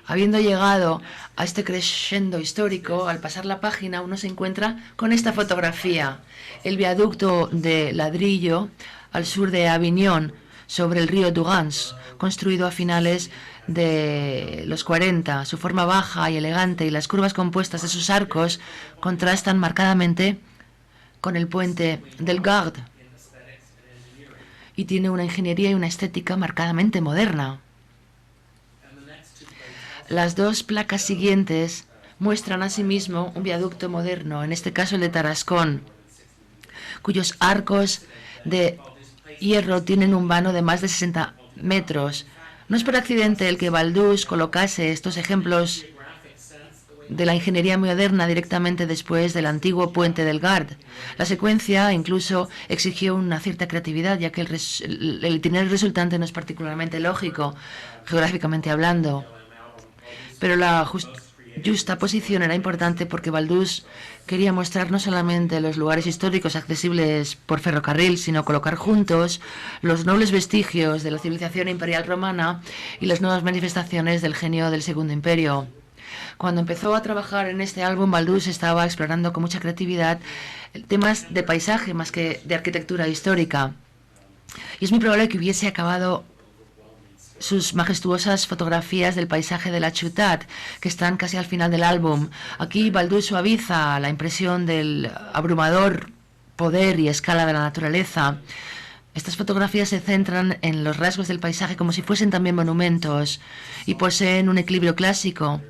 Habiendo llegado a este crescendo histórico, al pasar la página uno se encuentra con esta fotografía, el viaducto de ladrillo al sur de Aviñón, sobre el río Dougans, construido a finales de los 40. Su forma baja y elegante y las curvas compuestas de sus arcos contrastan marcadamente con el puente del Gard y tiene una ingeniería y una estética marcadamente moderna. Las dos placas siguientes muestran asimismo un viaducto moderno, en este caso el de Tarascón, cuyos arcos de hierro tienen un vano de más de 60 metros. No es por accidente el que Baldus colocase estos ejemplos de la ingeniería moderna directamente después del antiguo puente del Gard. La secuencia incluso exigió una cierta creatividad, ya que el itinerario resultante no es particularmente lógico, geográficamente hablando. Pero la justa posición era importante porque Baldus quería mostrar no solamente los lugares históricos accesibles por ferrocarril, sino colocar juntos los nobles vestigios de la civilización imperial romana y las nuevas manifestaciones del genio del Segundo Imperio. Cuando empezó a trabajar en este álbum, Baldus estaba explorando con mucha creatividad temas de paisaje más que de arquitectura histórica. Y es muy probable que hubiese acabado sus majestuosas fotografías del paisaje de la Ciutat, que están casi al final del álbum. Aquí Baldus suaviza la impresión del abrumador poder y escala de la naturaleza. Estas fotografías se centran en los rasgos del paisaje como si fuesen también monumentos y poseen un equilibrio clásico.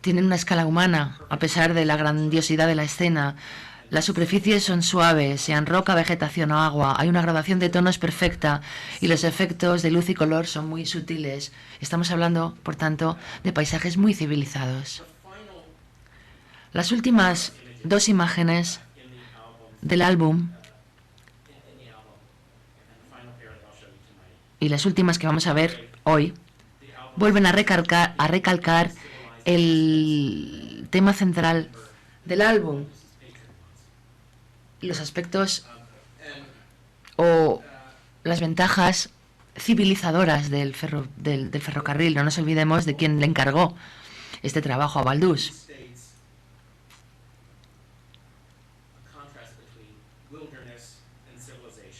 Tienen una escala humana, a pesar de la grandiosidad de la escena. Las superficies son suaves, sean roca, vegetación o agua. Hay una gradación de tonos perfecta y los efectos de luz y color son muy sutiles. Estamos hablando, por tanto, de paisajes muy civilizados. Las últimas dos imágenes del álbum y las últimas que vamos a ver hoy vuelven a recalcar el tema central del álbum, los aspectos o las ventajas civilizadoras del ferrocarril. No nos olvidemos de quién le encargó este trabajo a Baldus.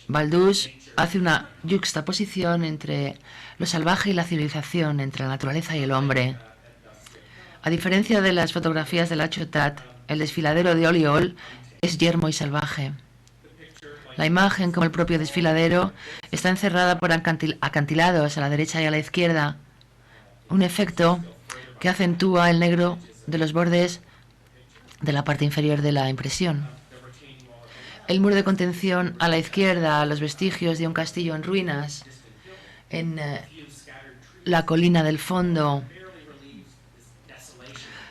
Baldus hace una yuxtaposición entre lo salvaje y la civilización, entre la naturaleza y el hombre. A diferencia de las fotografías de la Ciutat, el desfiladero de Olliol es yermo y salvaje. La imagen, como el propio desfiladero, está encerrada por acantilados a la derecha y a la izquierda, un efecto que acentúa el negro de los bordes de la parte inferior de la impresión. El muro de contención a la izquierda, los vestigios de un castillo en ruinas, en la colina del fondo,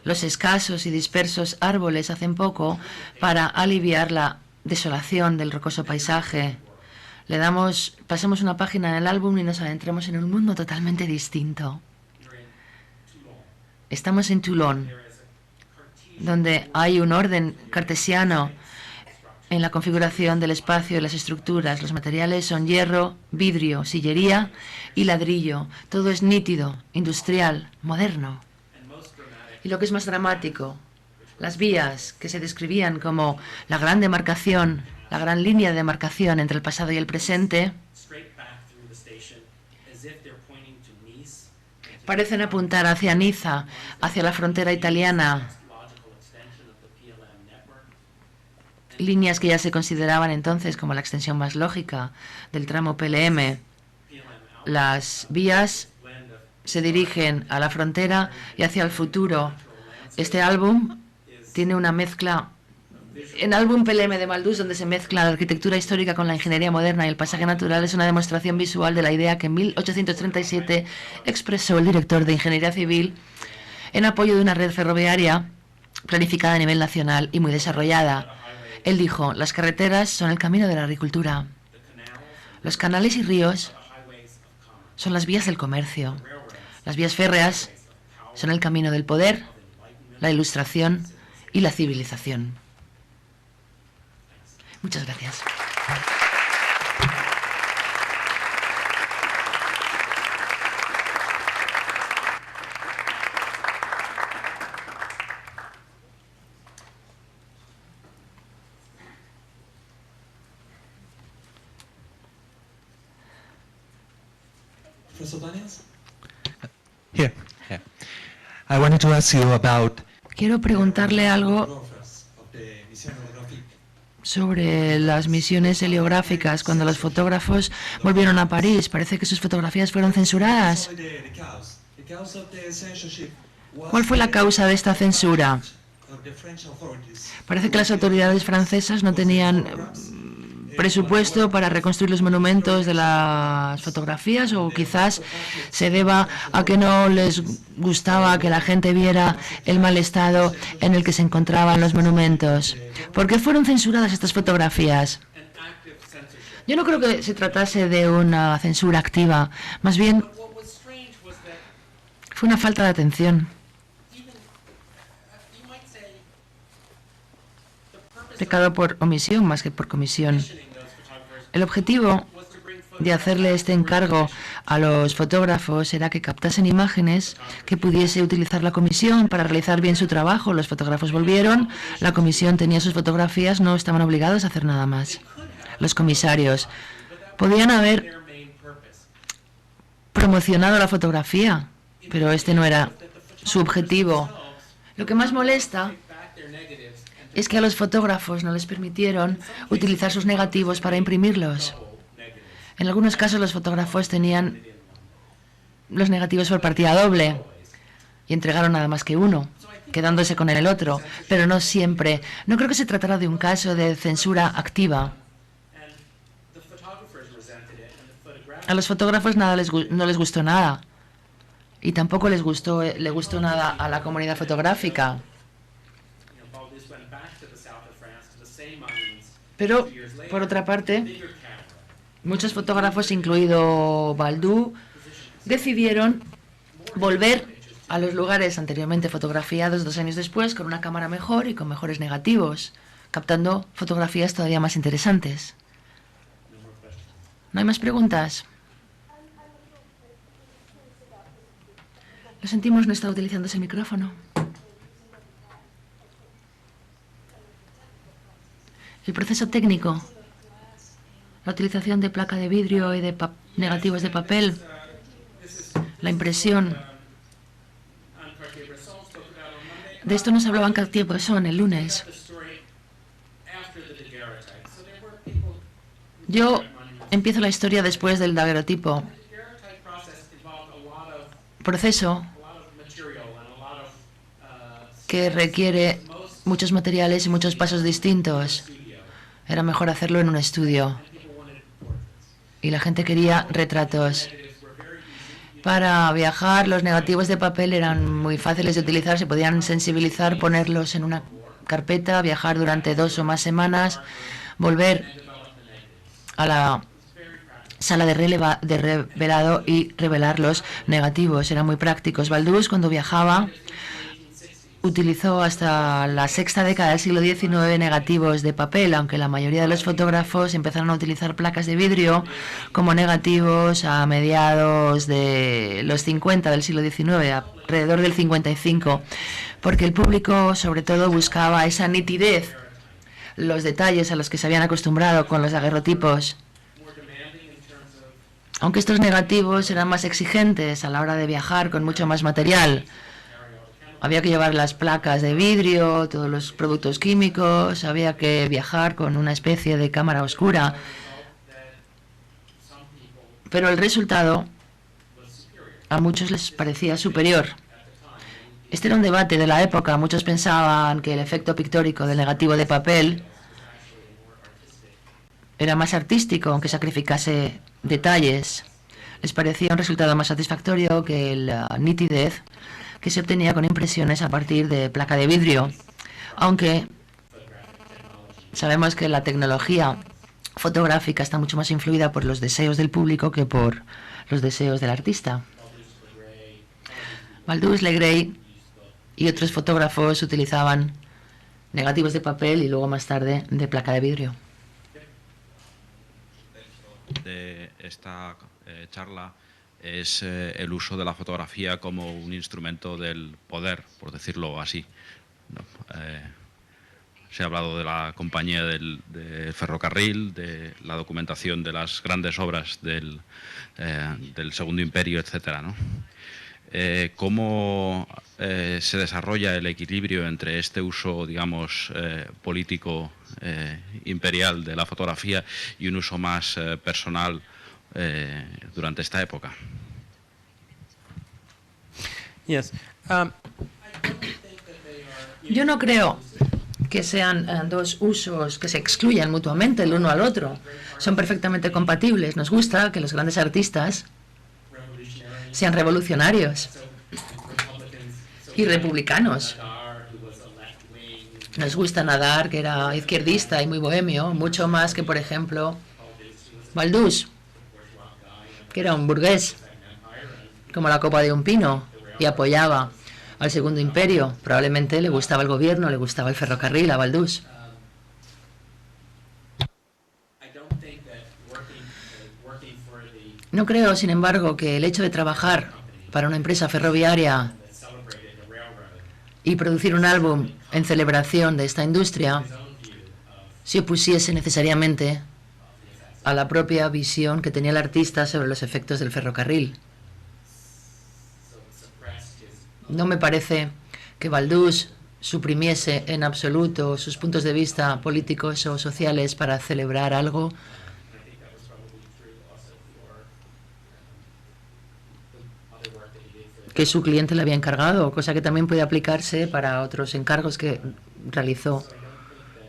los escasos y dispersos árboles hacen poco para aliviar la desolación del rocoso paisaje. Pasamos una página en el álbum y nos adentramos en un mundo totalmente distinto. Estamos en Toulon, donde hay un orden cartesiano en la configuración del espacio y las estructuras. Los materiales son hierro, vidrio, sillería y ladrillo. Todo es nítido, industrial, moderno. Y lo que es más dramático, las vías que se describían como la gran demarcación, la gran línea de demarcación entre el pasado y el presente, parecen apuntar hacia Niza, hacia la frontera italiana, líneas que ya se consideraban entonces como la extensión más lógica del tramo PLM. Las vías se dirigen a la frontera y hacia el futuro. Este álbum tiene una mezcla. En álbum PLM de Maldus, donde se mezcla la arquitectura histórica con la ingeniería moderna y el paisaje natural, es una demostración visual de la idea que en 1837 expresó el director de Ingeniería Civil en apoyo de una red ferroviaria planificada a nivel nacional y muy desarrollada. Él dijo: las carreteras son el camino de la agricultura. Los canales y ríos son las vías del comercio. Las vías férreas son el camino del poder, la ilustración y la civilización. Muchas gracias. Professor Daniels? Here. I wanted to ask you about Quiero preguntarle algo sobre las misiones heliográficas. Cuando los fotógrafos volvieron a París, parece que sus fotografías fueron censuradas. ¿Cuál fue la causa de esta censura? Parece que las autoridades francesas no tenían presupuesto para reconstruir los monumentos de las fotografías, o quizás se deba a que no les gustaba que la gente viera el mal estado en el que se encontraban los monumentos. ¿Por qué fueron censuradas estas fotografías? Yo no creo que se tratase de una censura activa, más bien fue una falta de atención. Pecado por omisión más que por comisión. El objetivo de hacerle este encargo a los fotógrafos era que captasen imágenes que pudiese utilizar la comisión para realizar bien su trabajo. Los fotógrafos volvieron, la comisión tenía sus fotografías, no estaban obligados a hacer nada más. Los comisarios podían haber promocionado la fotografía, pero este no era su objetivo. Lo que más molesta es que a los fotógrafos no les permitieron utilizar sus negativos para imprimirlos. En algunos casos los fotógrafos tenían los negativos por partida doble y entregaron nada más que uno, quedándose con el otro, pero no siempre. No creo que se tratara de un caso de censura activa. A los fotógrafos no les gustó nada, y tampoco le gustó nada a la comunidad fotográfica. Pero, por otra parte, muchos fotógrafos, incluido Baldú, decidieron volver a los lugares anteriormente fotografiados 2 años después con una cámara mejor y con mejores negativos, captando fotografías todavía más interesantes. ¿No hay más preguntas? Lo sentimos, no está utilizándose el micrófono. El proceso técnico, la utilización de placa de vidrio y de negativos de papel, la impresión. De esto nos hablaba en Cartier-Bresson el lunes. Yo empiezo la historia después del daguerrotipo. Proceso que requiere muchos materiales y muchos pasos distintos. Era mejor hacerlo en un estudio. Y la gente quería retratos. Para viajar, los negativos de papel eran muy fáciles de utilizar, se podían sensibilizar, ponerlos en una carpeta, viajar durante 2 o más semanas, volver a la sala de revelado y revelar los negativos. Eran muy prácticos. Baldús, cuando viajaba, utilizó hasta la sexta década del siglo XIX negativos de papel, aunque la mayoría de los fotógrafos empezaron a utilizar placas de vidrio como negativos a mediados de los 50 del siglo XIX, alrededor del 55, porque el público sobre todo buscaba esa nitidez, los detalles a los que se habían acostumbrado con los daguerrotipos. Aunque estos negativos eran más exigentes a la hora de viajar con mucho más material. Había que llevar las placas de vidrio, todos los productos químicos, había que viajar con una especie de cámara oscura. Pero el resultado a muchos les parecía superior. Este era un debate de la época. Muchos pensaban que el efecto pictórico del negativo de papel era más artístico, aunque sacrificase detalles. Les parecía un resultado más satisfactorio que la nitidez que se obtenía con impresiones a partir de placa de vidrio, aunque sabemos que la tecnología fotográfica está mucho más influida por los deseos del público que por los deseos del artista. Baldús, Legray y otros fotógrafos utilizaban negativos de papel y luego más tarde de placa de vidrio. De esta charla es el uso de la fotografía como un instrumento del poder, por decirlo así. Se ha hablado de la compañía del ferrocarril, de la documentación de las grandes obras del Segundo Imperio, etcétera, ¿no? ¿Cómo se desarrolla el equilibrio entre este uso, digamos, político imperial de la fotografía y un uso más personal durante esta época? Yo no creo que sean dos usos que se excluyan mutuamente el uno al otro. Son perfectamente compatibles. Nos gusta que los grandes artistas sean revolucionarios y republicanos. Nos gusta Nadar, que era izquierdista y muy bohemio, mucho más que, por ejemplo, Baldús, que era un burgués, como la copa de un pino, y apoyaba al Segundo Imperio. Probablemente le gustaba el gobierno, le gustaba el ferrocarril a Baldús. No creo, sin embargo, que el hecho de trabajar para una empresa ferroviaria y producir un álbum en celebración de esta industria se opusiese necesariamente a la propia visión que tenía el artista sobre los efectos del ferrocarril. No me parece que Baldús suprimiese en absoluto sus puntos de vista políticos o sociales para celebrar algo que su cliente le había encargado, cosa que también puede aplicarse para otros encargos que realizó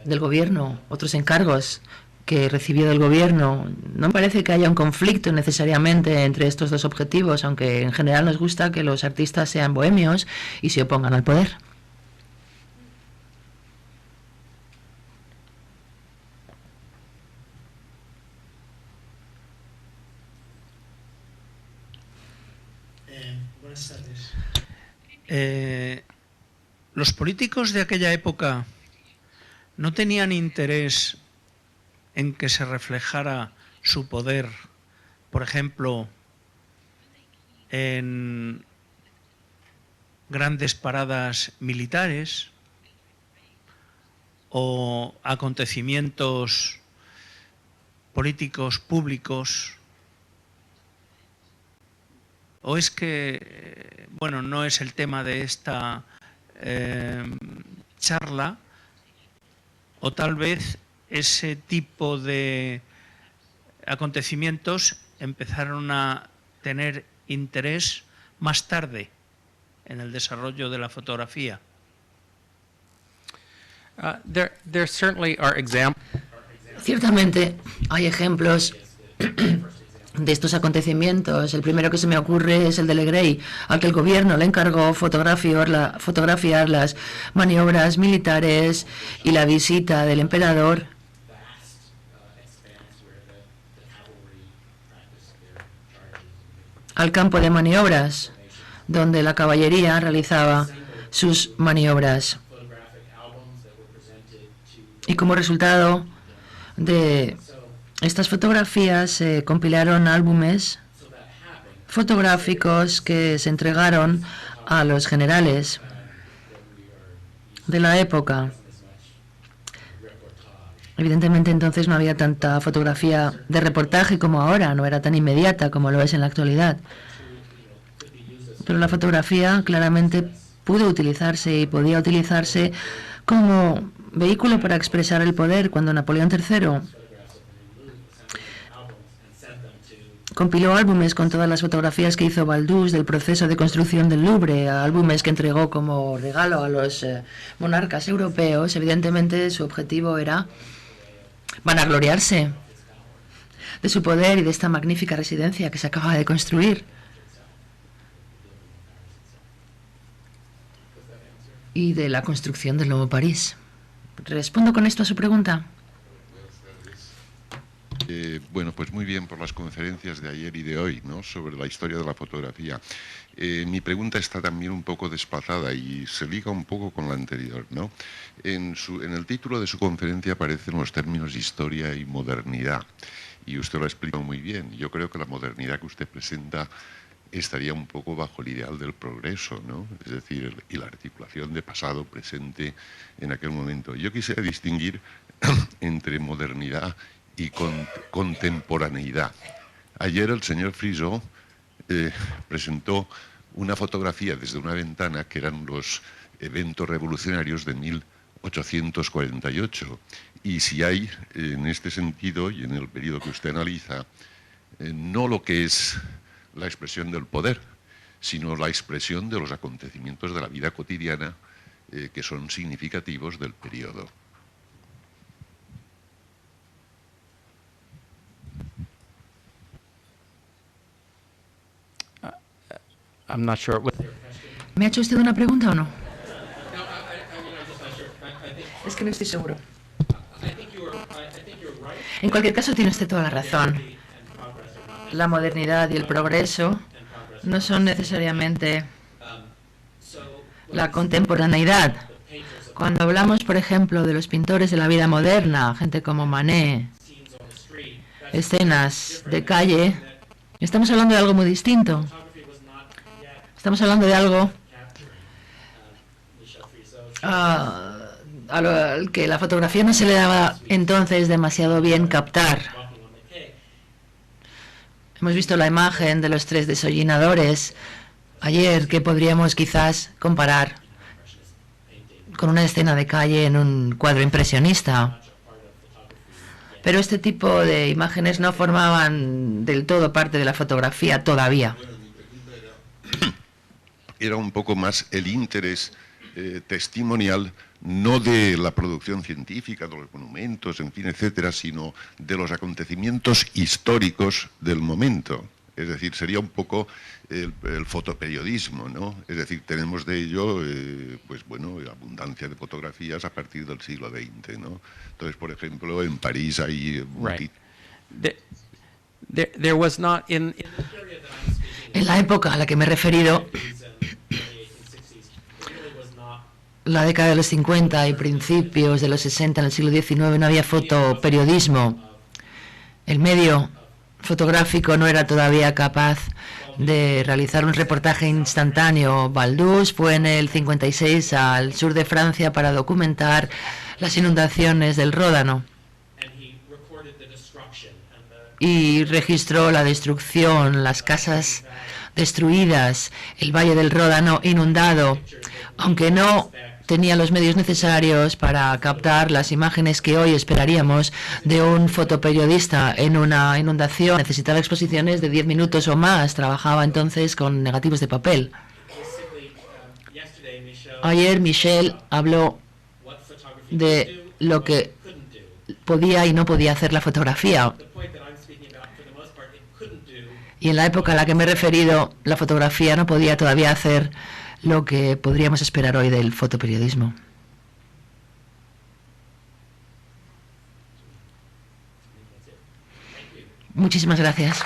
del gobierno, otros encargos que recibió del gobierno. No me parece que haya un conflicto necesariamente entre estos dos objetivos, aunque en general nos gusta que los artistas sean bohemios y se opongan al poder. Buenas tardes. ¿Los políticos de aquella época no tenían interés en que se reflejara su poder, por ejemplo, en grandes paradas militares o acontecimientos políticos públicos? ¿O es que, bueno, no es el tema de esta charla, o tal vez ese tipo de acontecimientos empezaron a tener interés más tarde en el desarrollo de la fotografía? There certainly are examples. Ciertamente hay ejemplos de estos acontecimientos. El primero que se me ocurre es el de Legrey, al que el gobierno le encargó fotografiar las maniobras militares y la visita del emperador al campo de maniobras, donde la caballería realizaba sus maniobras. Y como resultado de estas fotografías se compilaron álbumes fotográficos que se entregaron a los generales de la época. Evidentemente entonces no había tanta fotografía de reportaje como ahora, no era tan inmediata como lo es en la actualidad. Pero la fotografía claramente pudo utilizarse y podía utilizarse como vehículo para expresar el poder. Cuando Napoleón III compiló álbumes con todas las fotografías que hizo Baldus del proceso de construcción del Louvre, álbumes que entregó como regalo a los monarcas europeos, evidentemente su objetivo era vanagloriarse de su poder y de esta magnífica residencia que se acaba de construir. Y de la construcción del nuevo París. ¿Respondo con esto a su pregunta? Bueno, pues muy bien por las conferencias de ayer y de hoy, ¿no?, sobre la historia de la fotografía. Mi pregunta está también un poco desplazada y se liga un poco con la anterior, ¿no? En el título de su conferencia aparecen los términos historia y modernidad, y usted lo ha explicado muy bien. Yo creo que la modernidad que usted presenta estaría un poco bajo el ideal del progreso, ¿no? Es decir, y la articulación de pasado, presente en aquel momento. Yo quisiera distinguir entre modernidad y contemporaneidad. Ayer el señor Frisó presentó una fotografía desde una ventana que eran los eventos revolucionarios de 1848. Y si hay, en este sentido, y en el periodo que usted analiza, no lo que es la expresión del poder, sino la expresión de los acontecimientos de la vida cotidiana que son significativos del periodo. I'm not sure. ¿Me ha hecho usted una pregunta o no? Es que no estoy seguro. En cualquier caso, tiene usted toda la razón. La modernidad y el progreso no son necesariamente la contemporaneidad. Cuando hablamos, por ejemplo, de los pintores de la vida moderna, gente como Manet, escenas de calle, estamos hablando de algo muy distinto. Estamos hablando de algo al que la fotografía no se le daba entonces demasiado bien captar. Hemos visto la imagen de los tres desollinadores ayer, que podríamos quizás comparar con una escena de calle en un cuadro impresionista. Pero este tipo de imágenes no formaban del todo parte de la fotografía todavía. Era un poco más el interés testimonial, no de la producción científica, de los monumentos, en fin, etcétera, sino de los acontecimientos históricos del momento. Es decir, sería un poco el fotoperiodismo, ¿no? Es decir, tenemos de ello, pues bueno, abundancia de fotografías a partir del siglo XX, ¿no? Entonces, por ejemplo, en París hay... Right. There was not in En la época a la que me he referido, la década de los 50 y principios de los 60, en el siglo XIX, no había fotoperiodismo. El medio fotográfico no era todavía capaz de realizar un reportaje instantáneo. Baldus fue en el 56 al sur de Francia para documentar las inundaciones del Ródano y registró la destrucción, las casas destruidas, el valle del Ródano inundado, aunque no tenía los medios necesarios para captar las imágenes que hoy esperaríamos de un fotoperiodista en una inundación. Necesitaba exposiciones de 10 minutos o más. Trabajaba entonces con negativos de papel. Ayer Michel habló de lo que podía y no podía hacer la fotografía. Y en la época a la que me he referido, la fotografía no podía todavía hacer lo que podríamos esperar hoy del fotoperiodismo. Muchísimas gracias.